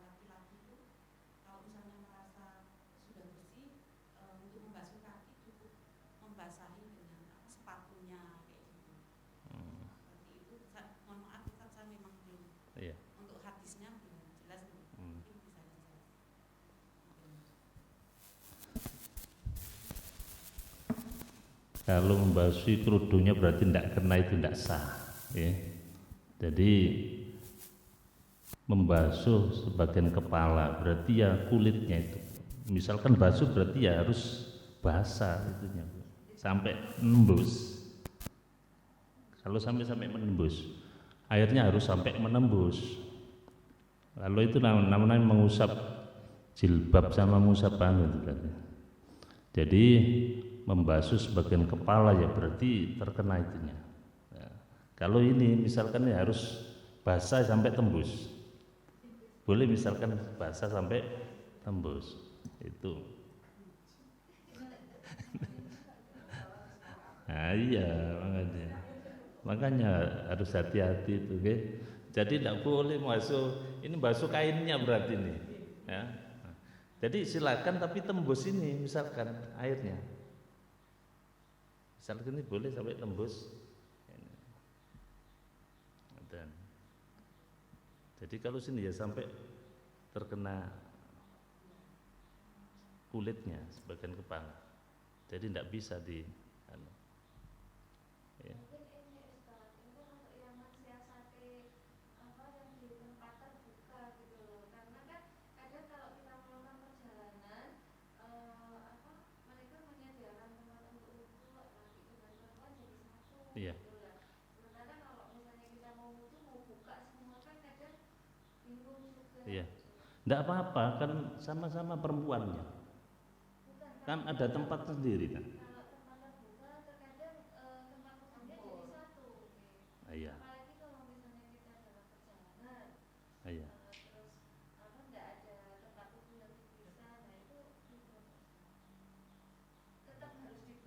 laki-laki itu kalau misalnya merasa sudah bersih untuk membasuh kaki cukup membasahi dengan sepatunya kayak gitu. Seperti itu. Mohon maaf Ustaz, saya memang belum. Iya. Untuk hadisnya belum jelas, mungkin bisa dijelaskan. Kalau membasuh kerudungnya berarti tidak kena, itu tidak sah ya. Jadi membasuh sebagian kepala berarti ya kulitnya itu, misalkan basuh berarti ya harus basah itunya sampai menembus. Kalau sampai menembus, airnya harus sampai menembus. Lalu itu namanya mengusap jilbab sama mengusap itu berarti. Jadi membasuh sebagian kepala ya berarti terkena itunya. Ya. Kalau ini misalkan ya harus basah sampai tembus. Boleh misalkan basah sampai tembus. Itu. Nah, iya makanya. Makanya harus hati-hati itu, okay? Jadi tidak boleh ini basuh kainnya berarti ini, ya. Jadi silakan tapi tembus ini misalkan airnya. Misalkan ini boleh sampai tembus. Dan jadi kalau sini ya sampai terkena kulitnya sebagian kepala. Jadi tidak bisa di ya. Iya. Iya. Tidak apa-apa kan sama-sama perempuannya. Kan ada tempat sendiri kan. Iya. Iya.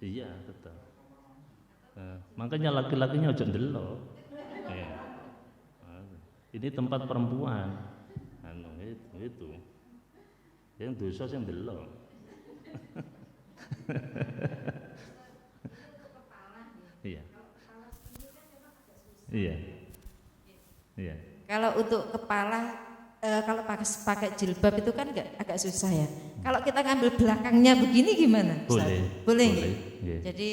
Iya, tetap. Makanya laki-lakinya ojo ndelok. Ini tempat perempuan. Itu. Yang dosa sing ndelok. Iya. Iya. Iya. Kalau untuk kepala kalau pakai jilbab itu kan agak susah ya. Kalau kita ngambil belakangnya begini gimana? Boleh. Boleh. Yeah. Jadi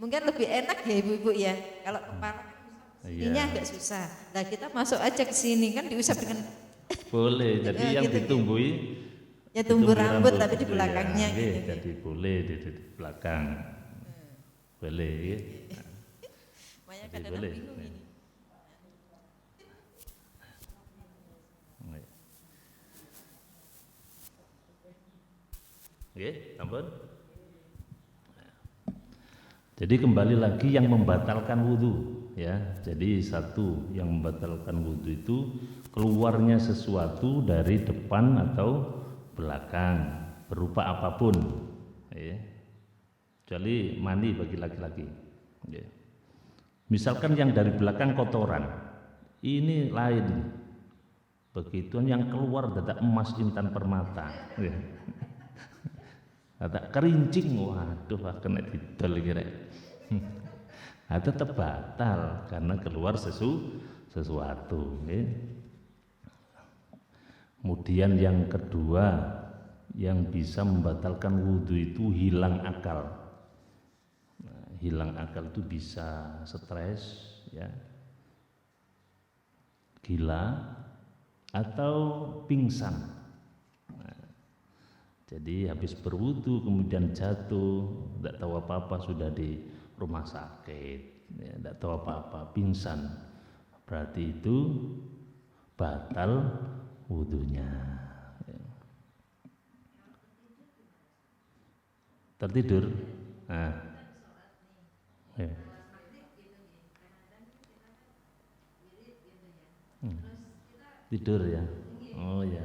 mungkin lebih enak ya ibu-ibu ya. Kalau kepala ininya agak susah. Nah kita masuk aja ke sini kan diusap dengan boleh. Jadi yang gitu, ditumbuhi ya tumbuh rambut tapi di belakangnya ya, gitu. Jadi boleh di belakang. Boleh. Ya. Makanya kadang-kadang bingung ini. Oke, ampun. Jadi kembali lagi yang membatalkan wudhu, ya. Jadi satu yang membatalkan wudhu itu keluarnya sesuatu dari depan atau belakang berupa apapun, ya. Kecuali mani bagi laki-laki. Ya. Misalkan yang dari belakang kotoran, ini lain. Begituan yang keluar dadak emas intan permata. Ya. Ada kerincing, waduh kena didol kira. Tetap batal karena keluar sesuatu. Ya. Kemudian yang kedua yang bisa membatalkan wudhu itu hilang akal. Nah, hilang akal itu bisa stres, ya, gila atau pingsan. Jadi habis berwudu kemudian jatuh, tidak tahu apa-apa sudah di rumah sakit, ya, tidak tahu apa-apa, pingsan. Berarti itu batal wudunya. Ya. Tertidur. Nah. Ya. Tidur ya. Oh ya.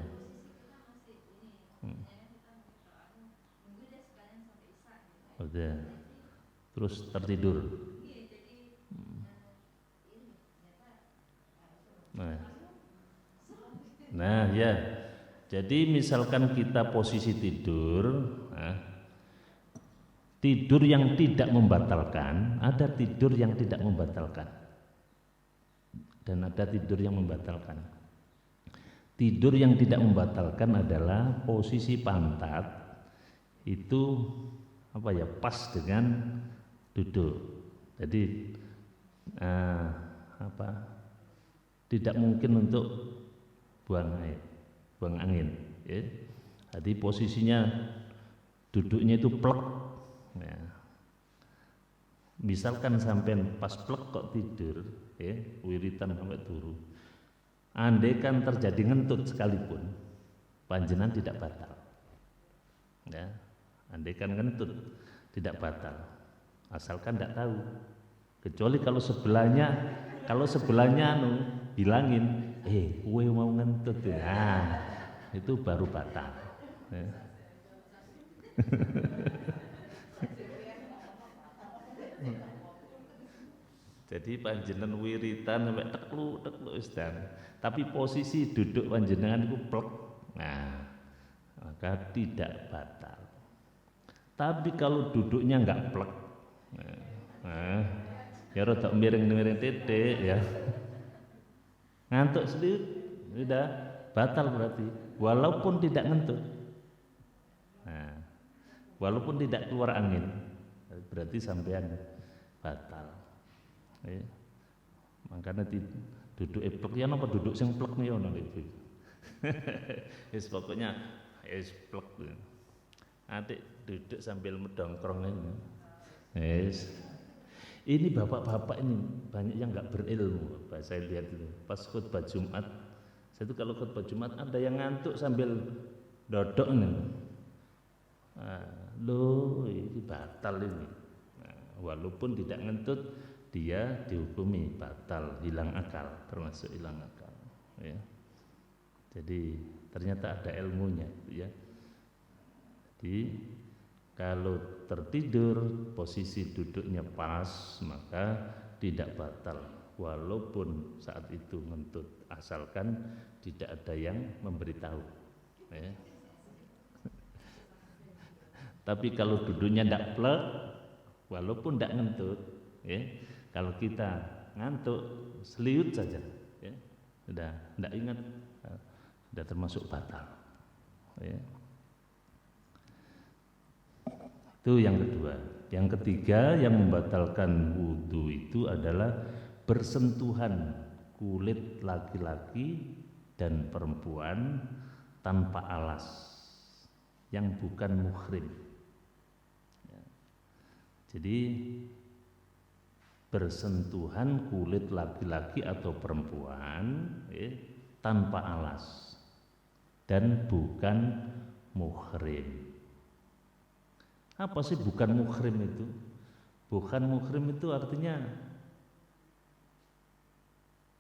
Udah. Terus tertidur. Nah ya. Jadi misalkan kita posisi tidur, tidur yang tidak membatalkan, ada tidur yang tidak membatalkan, dan ada tidur yang membatalkan. Tidur yang tidak membatalkan adalah posisi pantat itu pas dengan duduk. Jadi tidak mungkin untuk buang angin. Ya. Jadi posisinya duduknya itu plek. Ya. Misalkan sampai pas plek kok tidur, ya, wiritan sampai turu. Andaikan terjadi ngentut sekalipun, panjenengan tidak batal. Ya. Andaikan ngentut tidak batal, asalkan tidak tahu. Kecuali kalau sebelahnya bilangin, kowe mau ngentut, nah itu baru batal. Ya. Jadi panjenengan wiritan sampai tekluk Ustaz. Tapi posisi duduk panjenengan itu plek. Nah, maka tidak batal. Tapi kalau duduknya enggak plek, nah, ya rada miring-miring titik ya. Ngantuk sedikit, sudah batal berarti. Walaupun tidak ngantuk. Nah, walaupun tidak keluar angin, berarti sampean batal. Ya. Makanya duduk plek ya napa duduk sing plek nih ono iki. Wis pokoknya wis plek. Nanti duduk sambil mendongkrong ini. Yes. Ini bapak-bapak ini banyak yang nggak berilmu. Saya lihat itu pas khutbah Jumat. Saya itu kalau khutbah Jumat ada yang ngantuk sambil dodok nih. Loh ini batal ini. Nah, walaupun tidak ngentut dia dihukumi batal, hilang akal, termasuk hilang akal. Ya. Jadi ternyata ada ilmunya, ya. Jadi kalau tertidur posisi duduknya pas maka tidak batal walaupun saat itu ngentut asalkan tidak ada yang memberitahu. Ya. Tapi kalau duduknya tidak plek walaupun tidak ngentut, ya. Kalau kita ngantuk seliut saja, ya. Sudah tidak ingat, sudah termasuk batal. Ya. Itu yang kedua. Yang ketiga yang membatalkan wudhu itu adalah bersentuhan kulit laki-laki dan perempuan tanpa alas yang bukan muhrim. Ya. Jadi bersentuhan kulit laki-laki atau perempuan tanpa alas dan bukan muhrim. Apa sih bukan muhrim itu? Bukan muhrim itu artinya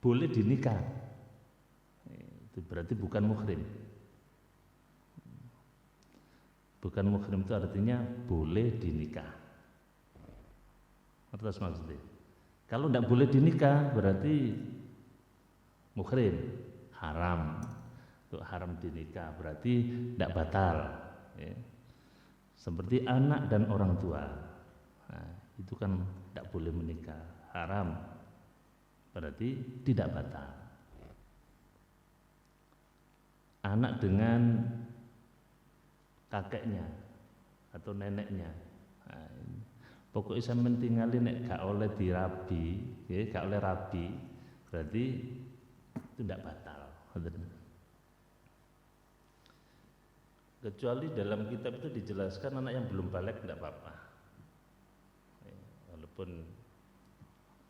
boleh dinikah. Itu berarti bukan muhrim. Bukan muhrim itu artinya boleh dinikah. Atas maksudnya. Kalau tidak boleh dinikah berarti muhrim, haram. Untuk haram dinikah berarti tidak batal. Ya. Seperti anak dan orang tua, nah, itu kan tidak boleh menikah, haram, berarti tidak batal. Anak dengan kakeknya atau neneknya, nah, pokoknya sampeyan tingali nek gak oleh dirabi, ya, gak oleh rabi, berarti itu tidak batal. Kecuali dalam kitab itu dijelaskan anak yang belum balik tidak apa-apa, walaupun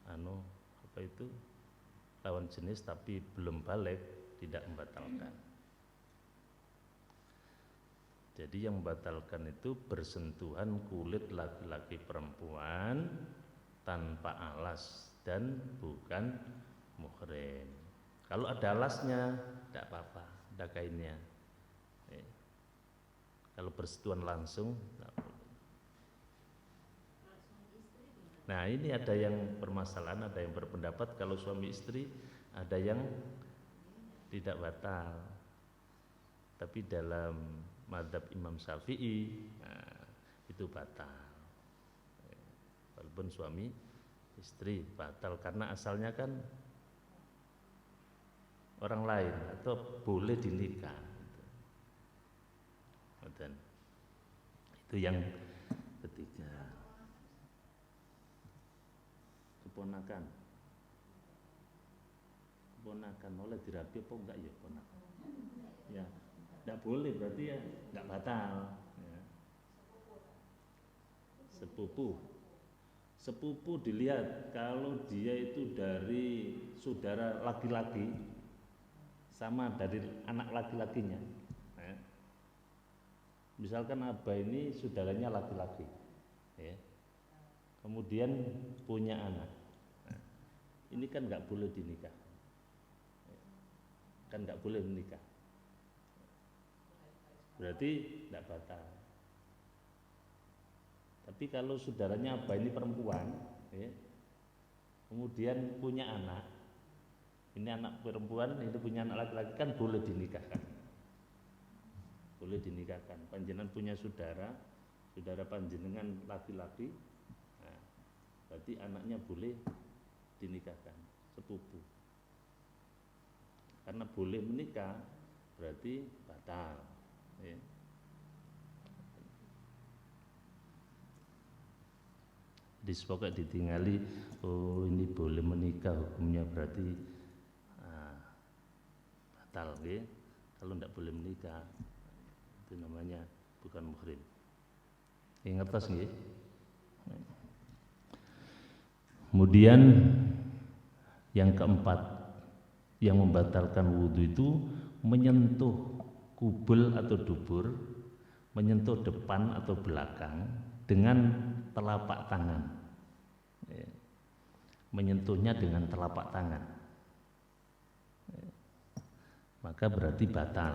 apa itu lawan jenis tapi belum balik tidak membatalkan. Jadi yang membatalkan itu bersentuhan kulit laki-laki perempuan tanpa alas dan bukan muhrim. Kalau ada alasnya tidak apa-apa, ada kainnya. Kalau bersentuhan langsung, nah ini ada yang permasalahan, ada yang berpendapat kalau suami istri ada yang tidak batal. Tapi dalam mazhab Imam Syafi'i, nah, itu batal. Walaupun suami istri batal karena asalnya kan orang lain atau boleh dinikah. Dan itu yang ketiga. Keponakan oleh dirabi apa enggak ya ponakan? Ya, enggak boleh berarti ya enggak batal. Ya. Sepupu dilihat kalau dia itu dari saudara laki-laki sama dari anak laki-lakinya. Misalkan abah ini saudaranya laki-laki, ya. Kemudian punya anak, nah, ini kan nggak boleh dinikah, kan nggak boleh menikah, berarti nggak batal. Tapi kalau saudaranya abah ini perempuan, ya, kemudian punya anak, ini anak perempuan, ini punya anak laki-laki, kan boleh dinikahkan. Boleh dinikahkan. Panjenengan punya saudara panjenengan laki-laki, nah, berarti anaknya boleh dinikahkan, sepupu. Karena boleh menikah berarti batal, ya. Pokoknya ditinggali, oh ini boleh menikah, hukumnya berarti batal, ya. Kalau tidak boleh menikah, itu namanya bukan muhrim. Ingat tas, ya. Kemudian yang keempat yang membatalkan wudhu itu menyentuh kubul atau dubur, menyentuh depan atau belakang dengan telapak tangan, ya. Menyentuhnya dengan telapak tangan, ya. Maka berarti batal.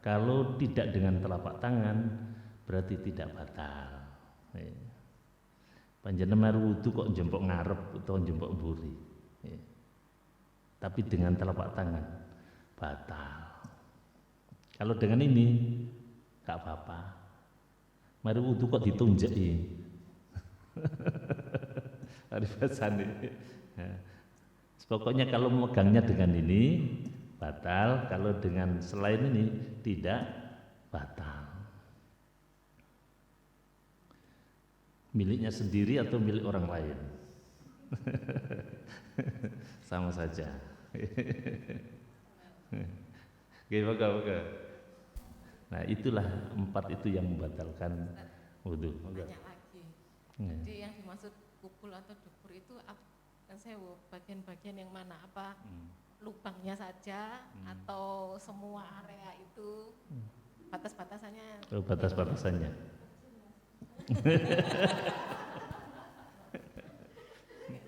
Kalau tidak dengan telapak tangan berarti tidak batal, ya. Panjenengan wudhu kok jempok ngarep atau jempok mburi, ya. Tapi dengan telapak tangan batal. Kalau dengan ini gak apa-apa. Mari wudhu kok ditunjaki. Arifasani. Ya. Pokoknya kalau megangnya dengan ini batal, kalau dengan selain ini tidak batal. Miliknya sendiri atau milik orang lain? Sama saja. Oke. Nah, itulah 4 itu yang membatalkan wudhu. Banyak lagi. Jadi yang dimaksud kubul atau dubur itu kan saya bagian-bagian yang mana, apa lubangnya saja atau semua area itu, batas-batasannya? Oh, batas-batasannya.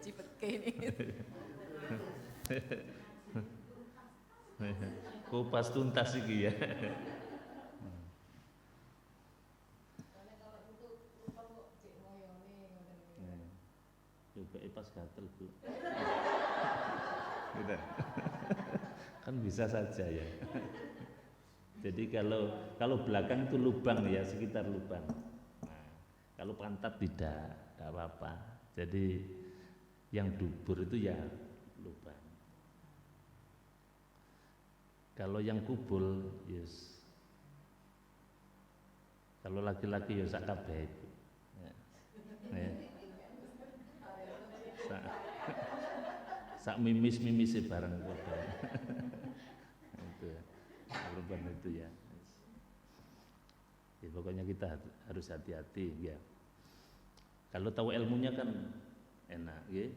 Cipet kayak ini. Kupas tuntas iki ya. Juga pas gatel, Bu. Gitu. Kan bisa saja ya. Jadi kalau belakang itu lubang ya, sekitar lubang. Nah, kalau pantat tidak apa-apa. Jadi yang dubur itu ya lubang. Kalau yang kubul, yes. Kalau laki-laki ya sak kabeh itu. Ya. Ya. Sak mimis bareng padha. Itu ya. Korban itu ya. Ya. Pokoknya kita harus hati-hati ya. Kalau tahu ilmunya kan enak, ya.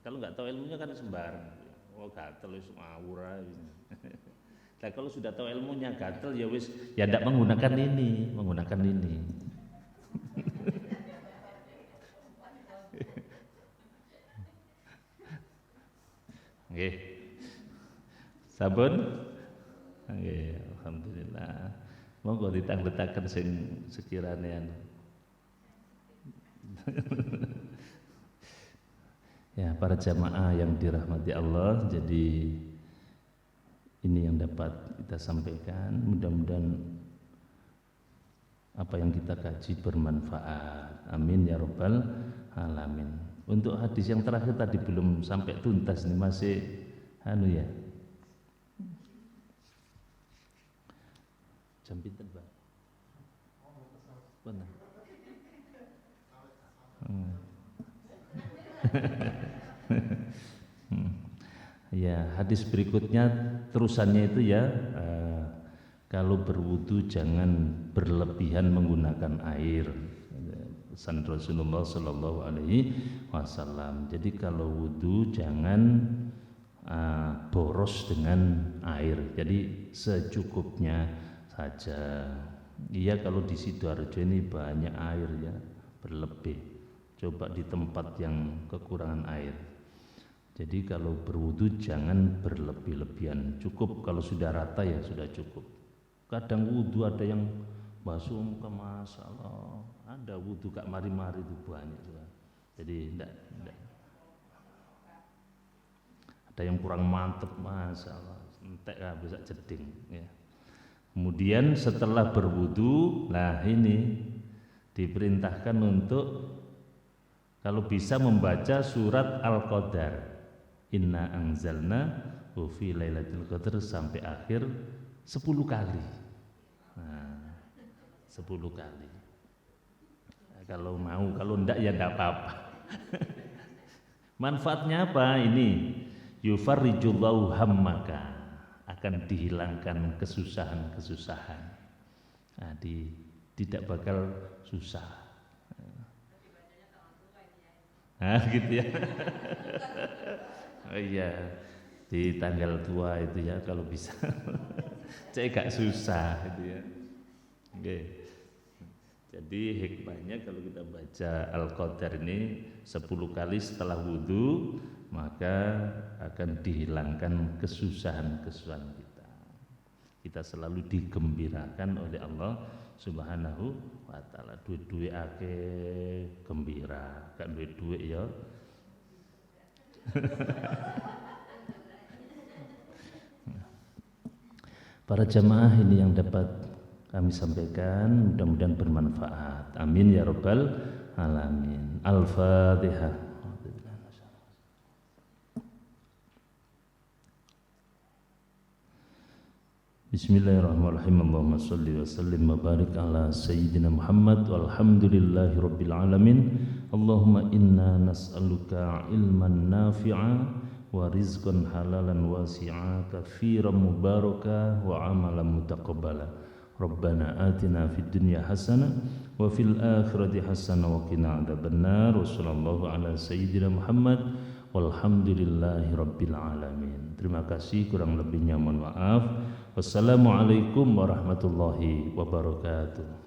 Kalau nggak tahu ilmunya kan sembarang. Oh gatel wis ngawur ae. Nah, kalau sudah tahu ilmunya gatel ya wis ya ndak menggunakan ini. Nggih. Sampun? Nggih, alhamdulillah. Monggo ditang-letaken sing sekirane anu. Ya, para jamaah yang dirahmati Allah, jadi ini yang dapat kita sampaikan. Mudah-mudahan apa yang kita kaji bermanfaat. Amin ya rabbal alamin. Untuk hadis yang terakhir tadi belum sampai tuntas nih, masih anu ya. Jam pinten, Bang? Benar. Ya, hadis berikutnya terusannya itu ya, kalau berwudu jangan berlebihan menggunakan air. Pesan Rasulullah Sallallahu Alaihi Wasallam. Jadi kalau wudu jangan boros dengan air. Jadi secukupnya saja. Iya, kalau di Sidoarjo ini banyak air ya, berlebih. Coba di tempat yang kekurangan air. Jadi kalau berwudu jangan berlebih-lebihan. Cukup kalau sudah rata ya sudah cukup. Kadang wudu ada yang basuh muka, masalah. Ada wudu gak mari-mari itu banyak juga. Jadi enggak. Ada yang kurang mantep, masya Allah, entek bisa jeding. Ya. Kemudian setelah berwudu, nah ini diperintahkan untuk kalau bisa membaca surat Al-Qadar, Inna anzalna fi lailatul qadar sampai akhir 10 kali. Nah, 10 kali. Nah, kalau mau, kalau enggak ya enggak apa-apa. Manfaatnya apa ini? Yufarrijullahu hammaka, akan dihilangkan kesusahan-kesusahan. Nah, tidak bakal susah. Nah, gitu ya. Oh iya, di tanggal tua itu ya kalau bisa. Cek gak susah gitu ya. Oke. Jadi hikmahnya kalau kita baca Al-Qadar ini 10 kali setelah wudu, maka akan dihilangkan kesusahan-kesusahan kita. Kita selalu digembirakan oleh Allah Subhanahu wa ta'ala. Duit-duit akeh gembira, gak duit-duit ya. Para jamaah, ini yang dapat kami sampaikan, mudah-mudahan bermanfaat. Amin ya rabbal alamin. Al-Fatihah. Bismillahirrahmanirrahim. Allahumma salli wa sallim wa barik ala sayyidina Muhammad walhamdulillahi rabbil alamin. Allahumma inna nas'aluka ilman nafi'a wa rizqan halalan wasi'a katsiran mubaraka wa amalan mutaqabbala. Rabbana atina fid dunya hasanah wa fil akhirati hasanah wa qina adzabannar. Wa sallallahu ala sayyidina Muhammad walhamdulillahi rabbil alamin. Terima kasih, kurang lebihnya mohon maaf. Wassalamualaikum warahmatullahi wabarakatuh.